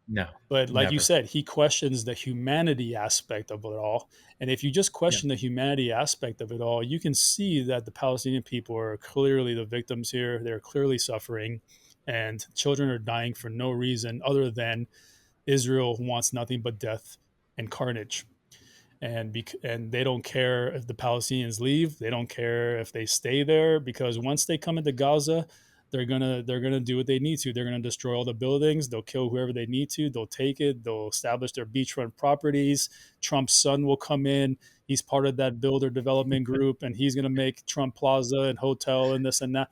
No, But like you never. said, he questions the humanity aspect of it all. And if you just question the humanity aspect of it all, you can see that the Palestinian people are clearly the victims here. They're clearly suffering, and children are dying for no reason other than Israel wants nothing but death and carnage. And they don't care if the Palestinians leave. They don't care if they stay there, because once they come into Gaza, they're gonna do what they need to. They're gonna destroy all the buildings. They'll kill whoever they need to. They'll take it. They'll establish their beachfront properties. Trump's son will come in. He's part of that builder development group, and he's gonna make Trump Plaza and hotel and this and that.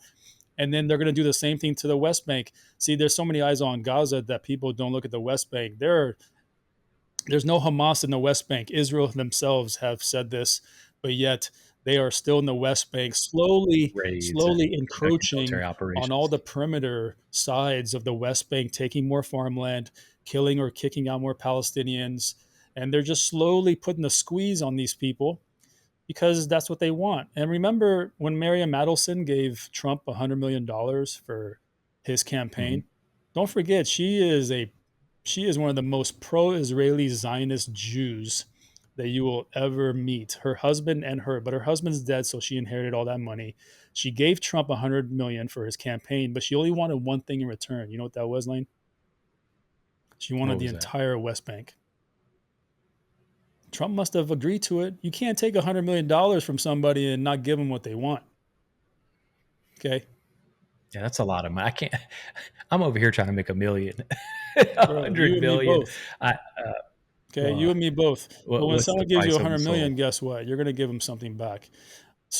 And then they're going to do the same thing to the West Bank. See, there's so many eyes on Gaza that people don't look at the West Bank. There's no Hamas in the West Bank. Israel themselves have said this, but yet they are still in the West Bank, slowly encroaching on all the perimeter sides of the West Bank, taking more farmland, killing or kicking out more Palestinians. And they're just slowly putting the squeeze on these people because that's what they want. And remember when Miriam Adelson gave Trump $100 million for his campaign? Don't forget, she is one of the most pro-Israeli Zionist Jews that you will ever meet. Her husband and her, but her husband's dead, so she inherited all that money. She gave Trump $100 million for his campaign, but she only wanted one thing in return. You know what that was, Lane? She wanted the entire West Bank. Trump must have agreed to it. You can't take $100 million from somebody and not give them what they want. Okay. Yeah, that's a lot of money. I can't. I'm over here trying to make $1 million, $100 million. Okay, you and me both. But when someone gives you $100 million, soul? guess what? You're going to give them something back.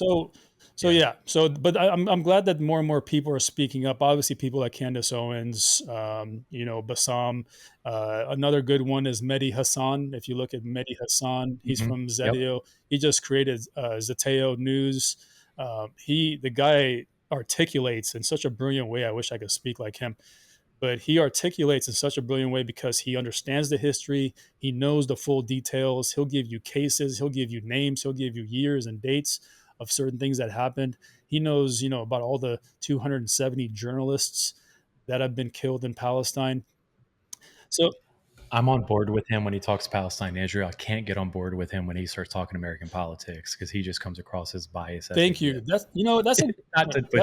But I'm glad that more and more people are speaking up. Obviously, people like Candace Owens, Bassam. Another good one is Mehdi Hassan. If you look at Mehdi Hassan, he's from Zeteo. Yep. He just created Zeteo News. The guy articulates in such a brilliant way. I wish I could speak like him. But he articulates in such a brilliant way because he understands the history. He knows the full details. He'll give you cases. He'll give you names. He'll give you years and dates of certain things that happened. He knows, about all the 270 journalists that have been killed in Palestine. So I'm on board with him when he talks Palestine and Israel. I can't get on board with him when he starts talking American politics because he just comes across as biased. Thank you. That's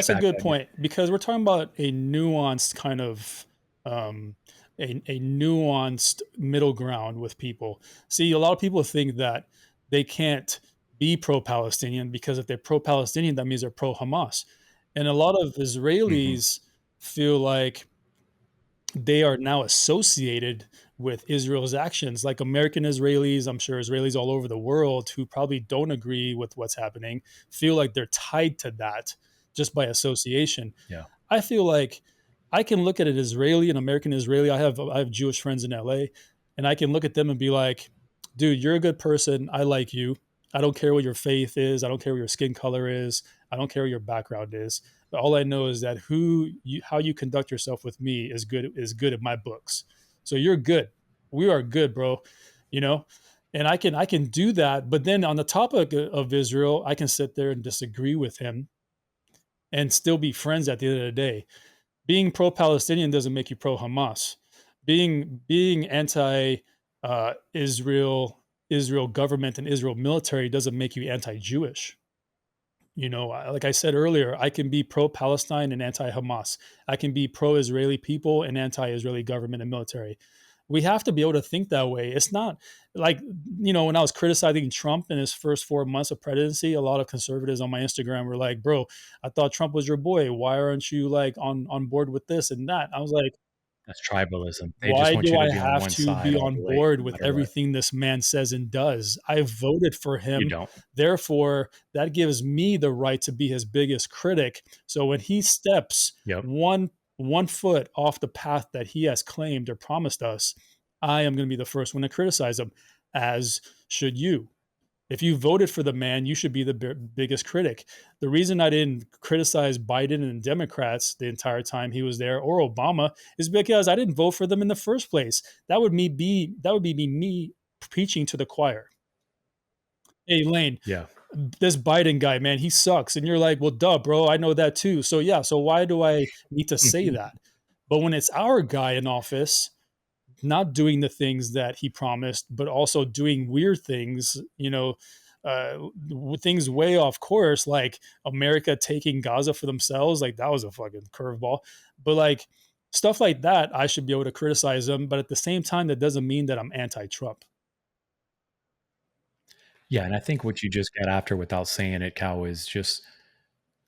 a good point, because we're talking about a nuanced kind of a nuanced middle ground with people. See, a lot of people think that they can't be pro-Palestinian because if they're pro-Palestinian, that means they're pro-Hamas. And a lot of Hmm. Israelis feel like they are now associated with Israel's actions, like American Israelis. I'm sure Israelis all over the world who probably don't agree with what's happening feel like they're tied to that just by association. Yeah. I feel like I can look at an Israeli, an American Israeli. I have Jewish friends in LA, and I can look at them and be like, dude, you're a good person. I like you. I don't care what your faith is. I don't care what your skin color is. I don't care what your background is. But all I know is that how you conduct yourself with me is good in my books. So you're good. We are good, bro. You know, and I can do that. But then on the topic of Israel, I can sit there and disagree with him and still be friends at the end of the day. Being pro-Palestinian doesn't make you pro-Hamas. Being anti Israel government and Israel military doesn't make you anti-Jewish. Like I said earlier, I can be pro-Palestine and anti-Hamas. I can be pro-Israeli people and anti-Israeli government and military. We have to be able to think that way. It's not like, when I was criticizing Trump in his first 4 months of presidency, a lot of conservatives on my Instagram were like, bro, I thought Trump was your boy. Why aren't you like on board with this and that? I was like, That's tribalism. They just why want do you to I be on have one to side be all on the way, board no with matter what. everything this man says and does? I voted for You him. don't. Therefore, that gives me the right to be his biggest critic. So when he steps Yep. one foot off the path that he has claimed or promised us, I am going to be the first one to criticize him, as should you. If you voted for the man, you should be the biggest critic. The reason I didn't criticize Biden and Democrats the entire time he was there, or Obama, is because I didn't vote for them in the first place. That would be me preaching to the choir. Hey, Lane, Yeah. this Biden guy, man, he sucks. And you're like, well, duh, bro, I know that too. So yeah, so why do I need to say that? But when it's our guy in office, not doing the things that he promised, but also doing weird things, things way off course, like America taking Gaza for themselves. Like that was a fucking curveball. But like stuff like that, I should be able to criticize them. But at the same time, that doesn't mean that I'm anti-Trump. Yeah, and I think what you just got after without saying it, Cal, is just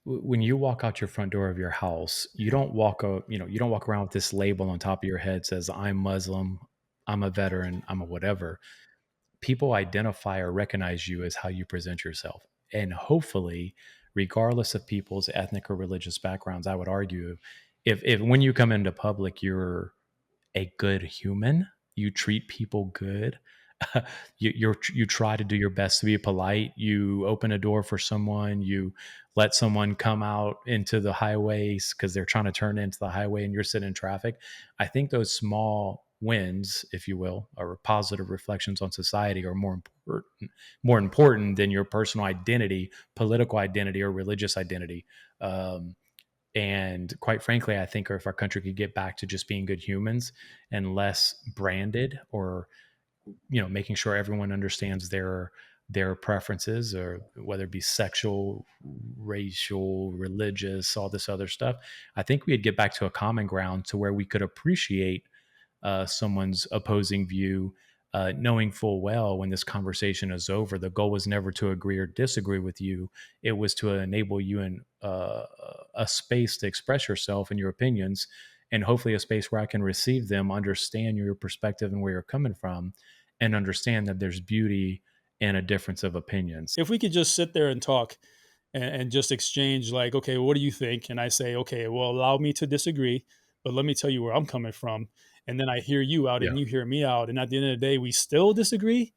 when you walk out your front door of your house, you don't walk around with this label on top of your head says I'm Muslim, I'm a veteran, I'm a whatever. People identify or recognize you as how you present yourself. And hopefully, regardless of people's ethnic or religious backgrounds, I would argue if when you come into public, you're a good human, you treat people good, you try to do your best to be polite, you open a door for someone, you let someone come out into the highways because they're trying to turn into the highway and you're sitting in traffic. I think those small wins, if you will, or positive reflections on society are more important than your personal identity, political identity, or religious identity. And quite frankly, I think if our country could get back to just being good humans and less branded, or making sure everyone understands their preferences, or whether it be sexual, racial, religious, all this other stuff, I think we'd get back to a common ground to where we could appreciate someone's opposing view, knowing full well when this conversation is over, the goal was never to agree or disagree with you. It was to enable you in a space to express yourself and your opinions, and hopefully a space where I can receive them, understand your perspective and where you're coming from, and understand that there's beauty in a difference of opinions. If we could just sit there and talk and just exchange, like, okay, what do you think? And I say, okay, well, allow me to disagree, but let me tell you where I'm coming from. And then I hear you out Yeah. and you hear me out. And at the end of the day, we still disagree.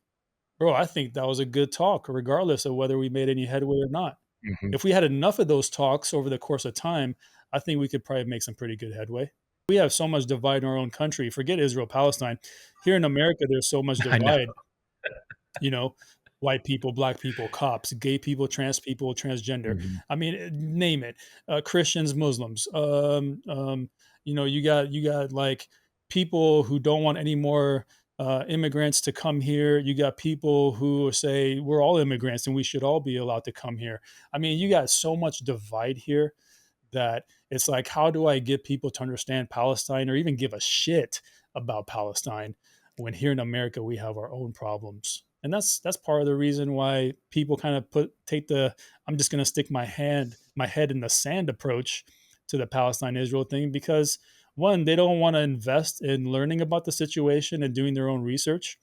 Bro, I think that was a good talk, regardless of whether we made any headway or not. Mhm. If we had enough of those talks over the course of time, I think we could probably make some pretty good headway. We have so much divide in our own country. Forget Israel-Palestine. Here in America, there's so much I know. divide. You know, white people, black people, cops, gay people, transgender. Mhm. I mean, name it. Christians, Muslims. You got like people who don't want any more immigrants to come here. You got people who say we're all immigrants and we should all be allowed to come here. I mean, you got so much divide here that it's like, how do I get people to understand Palestine or even give a shit about Palestine when here in America we have our own problems? And that's part of the reason why people kind of take the I'm just going to stick my head in the sand approach to the Palestine Israel thing, because one, they don't want to invest in learning about the situation and doing their own research,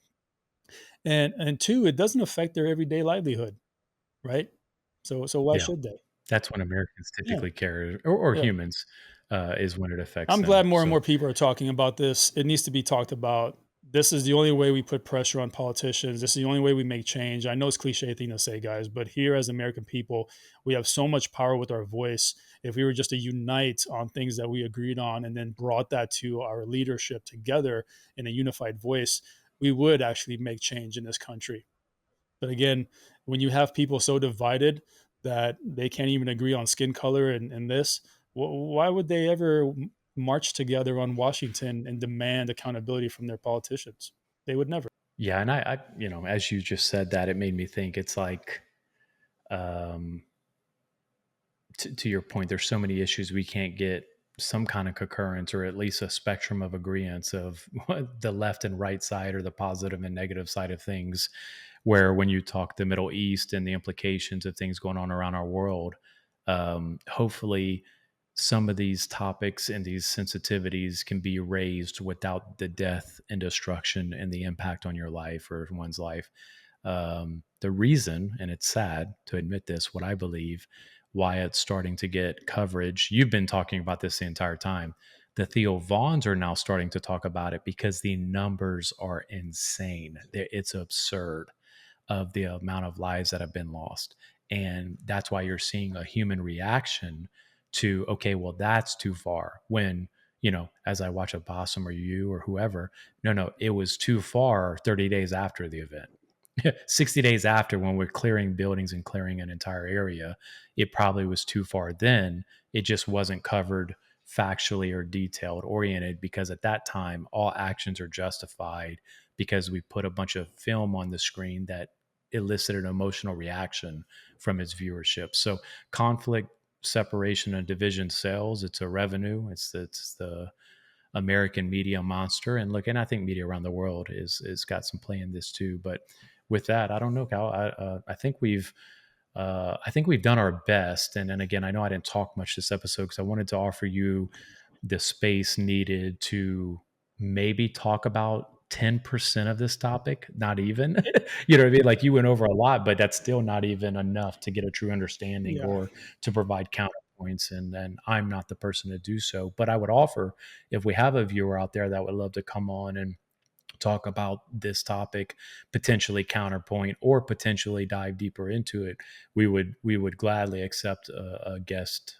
and two, it doesn't affect their everyday livelihood, right? So why Yeah. should they? That's when Americans Yeah, typically care, or yeah. humans, is when it affects I'm them. glad more and So more people are talking about this. It needs to be talked about. This is the only way we put pressure on politicians. This is the only way we make change. I know it's cliche thing to say, guys, but here as American people, we have so much power with our voice. If we were just to unite on things that we agreed on and then brought that to our leadership together in a unified voice, we would actually make change in this country. But again, when you have people so divided that they can't even agree on skin color and this, why would they ever march together on Washington and demand accountability from their politicians? They would never. yeah, and as you just said that, it made me think. It's like, um, to your point, there's so many issues we can't get some kind of concurrence, or at least a spectrum of agreements of the left and right side, or the positive and negative side of things. Where when you talk the Middle East and the implications of things going on around our world, hopefully some of these topics and these sensitivities can be raised without the death and destruction and the impact on your life or one's life. The reason, and it's sad to admit this, what I believe, why it's starting to get coverage, you've been talking about this the entire time. The Theo Vaughns are now starting to talk about it because the numbers are insane. It's absurd of the amount of lives that have been lost. And that's why you're seeing a human reaction to, okay, well, that's too far. When, as I watch a Possum or you or whoever, no, it was too far 30 days after the event. 60 days after, when we're clearing buildings and clearing an entire area, it probably was too far then. It just wasn't covered factually or detailed oriented, because at that time all actions are justified because we put a bunch of film on the screen that elicited an emotional reaction from its viewership. So conflict, separation, and division sells. It's a revenue. It's the American media monster. And look, and I think media around the world is got some play in this too. But with that, I don't know, Cal. I think we've done our best. And then again, I know I didn't talk much this episode because I wanted to offer you the space needed to maybe talk about 10% of this topic, not even. You know what I mean? Like, you went over a lot, but that's still not even enough to get a true understanding Yeah. or to provide counterpoints. And then I'm not the person to do so. But I would offer, if we have a viewer out there that would love to come on and talk about this topic, potentially counterpoint, or potentially dive deeper into it, we would gladly accept a guest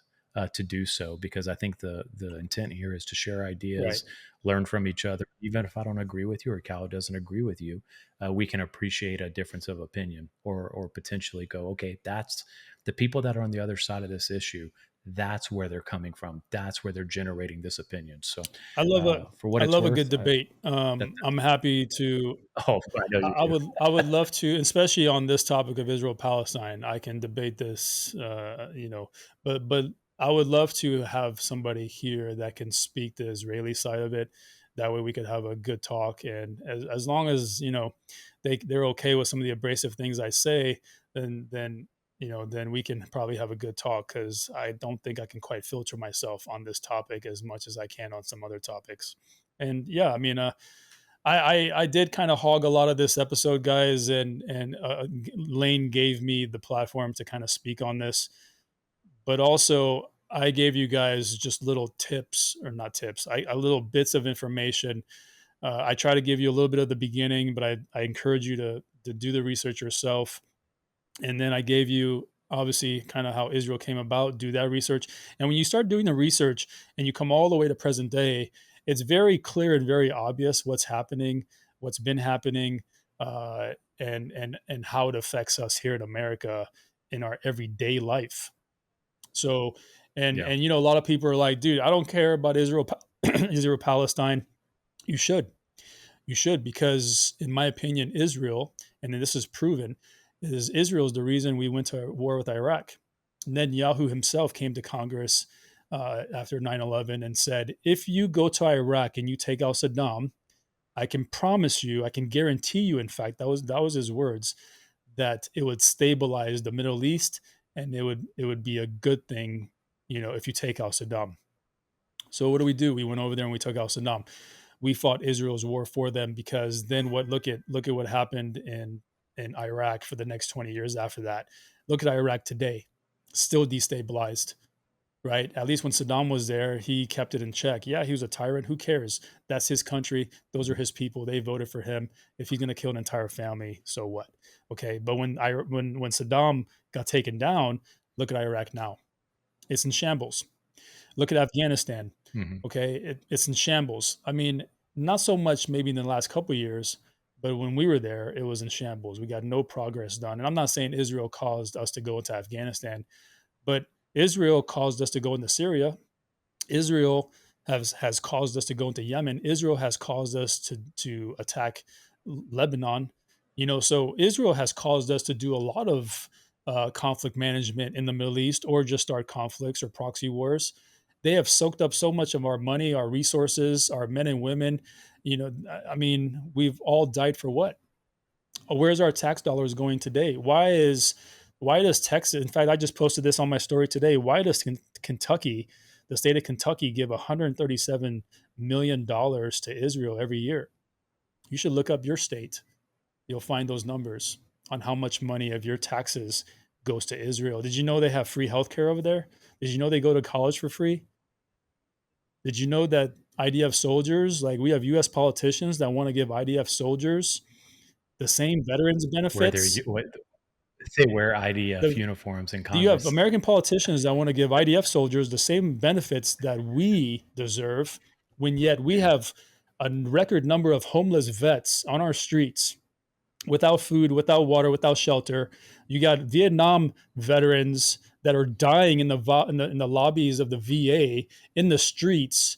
to do so, because I think the intent here is to share ideas, Right. learn from each other. Even if I don't agree with you or Cal doesn't agree with you, we can appreciate a difference of opinion, or potentially go, okay, that's the people that are on the other side of this issue. That's where they're coming from. That's where they're generating this opinion. So, I love a for what I it's love a good worth, debate. that, I'm happy to. oh, I know you do. I would love to, especially on this topic of Israel Palestine. I can debate this, but I would love to have somebody here that can speak the Israeli side of it. That way, we could have a good talk, and as long as they're okay with some of the abrasive things I say, then we can probably have a good talk, because I don't think I can quite filter myself on this topic as much as I can on some other topics. And yeah, I mean, I did kind of hog a lot of this episode, guys, and Lane gave me the platform to kind of speak on this, but also I gave you guys just little tips, or not tips, little bits of information. I try to give you a little bit of the beginning, but I encourage you to do the research yourself. And then I gave you obviously kind of how Israel came about, do that research. And when you start doing the research and you come all the way to present day, it's very clear and very obvious what's happening, what's been happening, and how it affects us here in America in our everyday life. So, and Yeah. and a lot of people are like, dude, I don't care about Israel, Israel Palestine. You should. You should, because in my opinion, Israel, and this is proven, Israel is the reason we went to war with Iraq. Netanyahu himself came to Congress after 9/11 and said, if you go to Iraq and you take out Saddam, I can promise you, I can guarantee you, in fact, that was his words, that it would stabilize the Middle East and it would be a good thing, if you take out Saddam. So what do? We went over there and we took out Saddam. We fought Israel's war for them, because then look at what happened in Iraq for the next 20 years after that. Look at Iraq today, still destabilized, right? At least when Saddam was there, he kept it in check. Yeah, he was a tyrant. Who cares? That's his country. Those are his people. They voted for him. If he's going to kill an entire family, so what? Okay, but when Saddam got taken down, look at Iraq now. It's in shambles. Look at Afghanistan. Mhm. Okay, it's in shambles. I mean, not so much maybe in the last couple of years, but when we were there, it was in shambles. We got no progress done. And I'm not saying Israel caused us to go into Afghanistan, but Israel caused us to go into Syria. Israel has caused us to go into Yemen. Israel has caused us to attack Lebanon. So Israel has caused us to do a lot of conflict management in the Middle East, or just start conflicts or proxy wars. They have soaked up so much of our money, our resources, our men and women. I mean, we've all died for what? Where's our tax dollars going today? Why does Texas? In fact, I just posted this on my story today. Why does Kentucky, the state of Kentucky, give $137 million to Israel every year? You should look up your state. You'll find those numbers on how much money of your taxes goes to Israel. Did you know they have free healthcare over there? Did you know they go to college for free? Did you know that IDF soldiers, like we have U.S. politicians that want to give IDF soldiers the same veterans Where benefits? they wear IDF The, uniforms in you have Congress. American politicians that want to give IDF soldiers the same benefits that we deserve, when yet we have a record number of homeless vets on our streets, without food, without water, without shelter. You got Vietnam veterans that are dying in the lobbies of the VA, in the streets,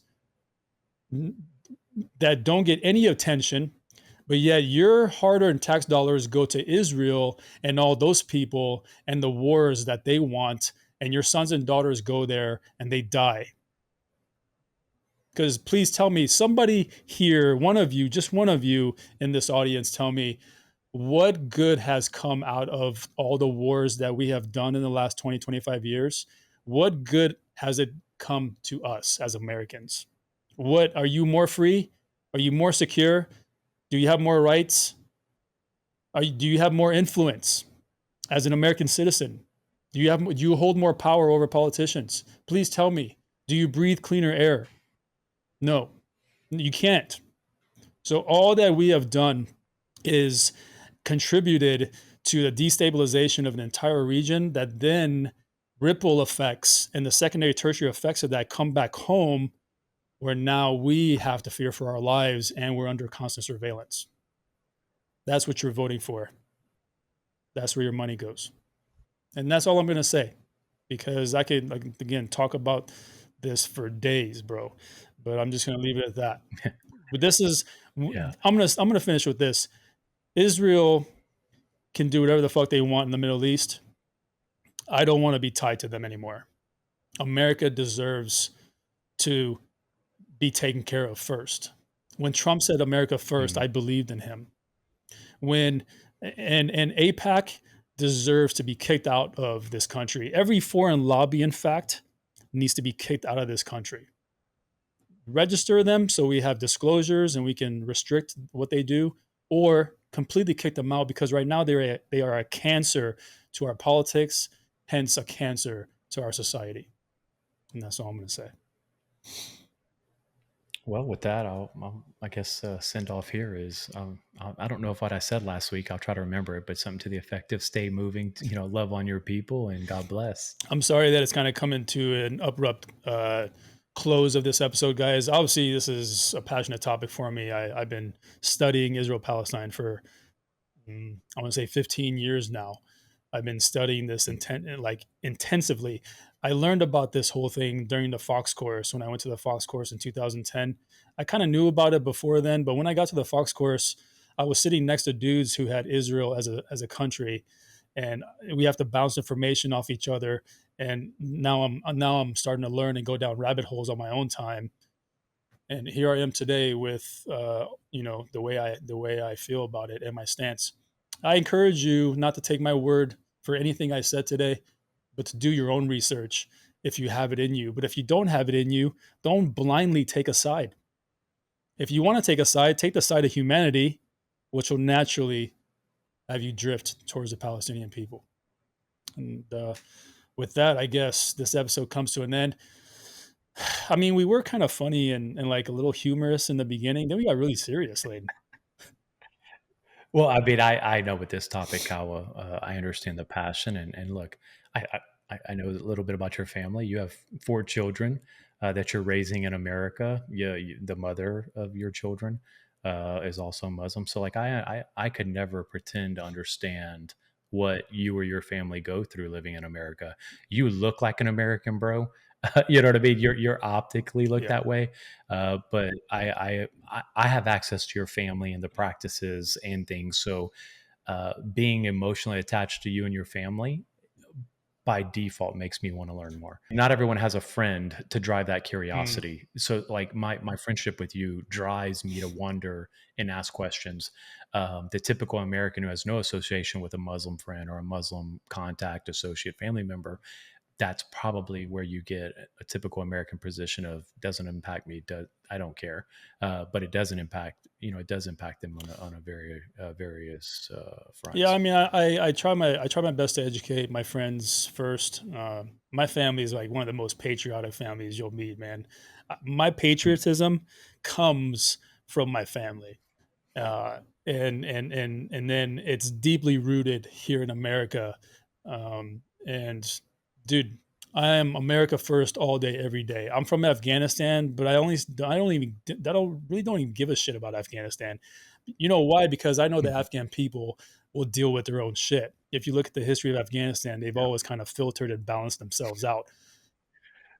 that don't get any attention. But yet your hard-earned tax dollars go to Israel and all those people and the wars that they want, and your sons and daughters go there and they die. Because please tell me, somebody here, one of you, just one of you in this audience, tell me, what good has come out of all the wars that we have done in the last 20, 25 years? What good has it come to us as Americans? What, are you more free? Are you more secure? Do you have more rights? Do you have more influence as an American citizen? Do you hold more power over politicians? Please tell me. Do you breathe cleaner air? No, you can't. So all that we have done is contributed to the destabilization of an entire region, that then ripple effects and the secondary, tertiary effects of that come back home, where now we have to fear for our lives and we're under constant surveillance. That's what you're voting for. That's where your money goes. And that's all I'm going to say, because I could, like, again, talk about this for days, bro, but I'm just going to leave it at that. But this is, Yeah. I'm going to finish with this. Israel can do whatever the fuck they want in the Middle East. I don't want to be tied to them anymore. America deserves to be taken care of first. When Trump said America first, I believed in him. And AIPAC deserves to be kicked out of this country. Every foreign lobby, in fact, needs to be kicked out of this country. Register them so we have disclosures and we can restrict what they do, or completely kick them out, because right now they are a cancer to our politics, hence a cancer to our society. And that's all I'm going to say. Well, with that, I guess send off here is I don't know if what I said last week. I'll try to remember it, but something to the effect of "Stay moving, love on your people, and God bless." I'm sorry that it's kind of coming to an abrupt close of this episode, guys. Obviously, this is a passionate topic for me. I've been studying Israel-Palestine for I want to say 15 years now. I've been studying this intensively. I learned about this whole thing during the Fox course when I went to the Fox course in 2010. I kind of knew about it before then, but when I got to the Fox course, I was sitting next to dudes who had Israel as a country, and we have to bounce information off each other. And now I'm starting to learn and go down rabbit holes on my own time. And here I am today with the way I feel about it and my stance. I encourage you not to take my word for anything I said today, but to do your own research if you have it in you. But if you don't have it in you, don't blindly take a side. If you want to take a side, take the side of humanity, which will naturally have you drift towards the Palestinian people. And with that, I guess this episode comes to an end. I mean, we were kind of funny and like a little humorous in the beginning. Then we got really serious, Layden. Well, I mean, I know with this topic, Kawa, I understand the passion, and look, I know a little bit about your family. You have 4 children that you're raising in America. The mother of your children is also Muslim. So, like, I could never pretend to understand what you or your family go through living in America. You look like an American, bro. You know what I mean? You're optically look that way, but I have access to your family and the practices and things. So being emotionally attached to you and your family by default makes me want to learn more. Not everyone has a friend to drive that curiosity. So like my friendship with you drives me to wonder and ask questions. The typical American who has no association with a Muslim friend or a Muslim contact, associate, family member, that's probably where you get a typical American position of doesn't impact me. I don't care. But it doesn't impact, it does impact them on a very various fronts. Yeah. I mean, I try my best to educate my friends first. My family is like one of the most patriotic families you'll meet, man. My patriotism comes from my family. And then it's deeply rooted here in America. And dude, I am America first all day, every day. I'm from Afghanistan, but I don't even give a shit about Afghanistan. You know why? Because I know the Afghan people will deal with their own shit. If you look at the history of Afghanistan, they've always kind of filtered and balanced themselves out.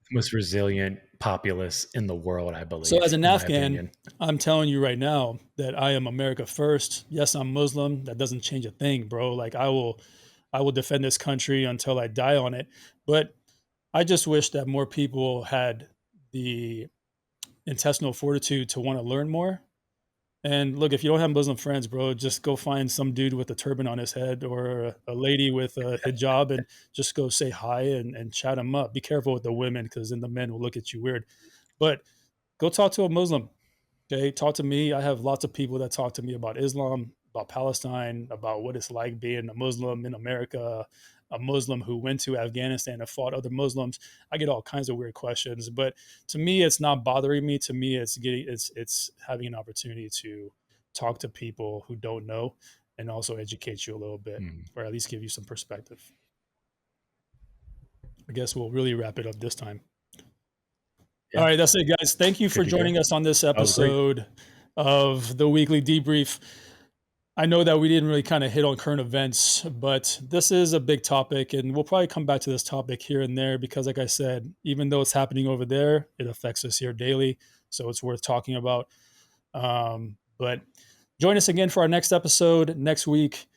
Most resilient populace in the world, I believe. So as an Afghan, opinion. I'm telling you right now that I am America first. Yes, I'm Muslim. That doesn't change a thing, bro. Like I will defend this country until I die on it. But I just wish that more people had the intestinal fortitude to want to learn more. And look, if you don't have Muslim friends, bro, just go find some dude with a turban on his head or a lady with a hijab and just go say hi and chat them up. Be careful with the women because then the men will look at you weird. But go talk to a Muslim. Okay, talk to me. I have lots of people that talk to me about Islam, about Palestine, about what it's like being a Muslim in America, a Muslim who went to Afghanistan and fought other Muslims. I get all kinds of weird questions, but to me, it's not bothering me. To me, it's having an opportunity to talk to people who don't know and also educate you a little bit, or at least give you some perspective. I guess we'll really wrap it up this time. Yeah. All right, that's it, guys. Thank you for joining us on this episode of the Weekly Debrief. I know that we didn't really kind of hit on current events, but this is a big topic, and we'll probably come back to this topic here and there because, like I said, even though it's happening over there, it affects us here daily, so it's worth talking about. But join us again for our next episode next week.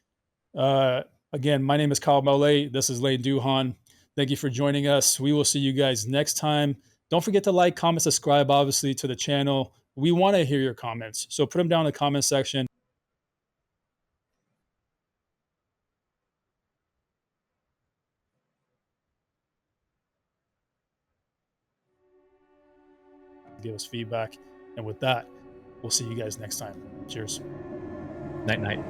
Again, my name is Kawa and Lane. This is Lane Duhan. Thank you for joining us. We will see you guys next time. Don't forget to like, comment, subscribe, obviously, to the channel. We want to hear your comments, so put them down in the comment section. Give us feedback. And with that, we'll see you guys next time. Cheers. Night, night.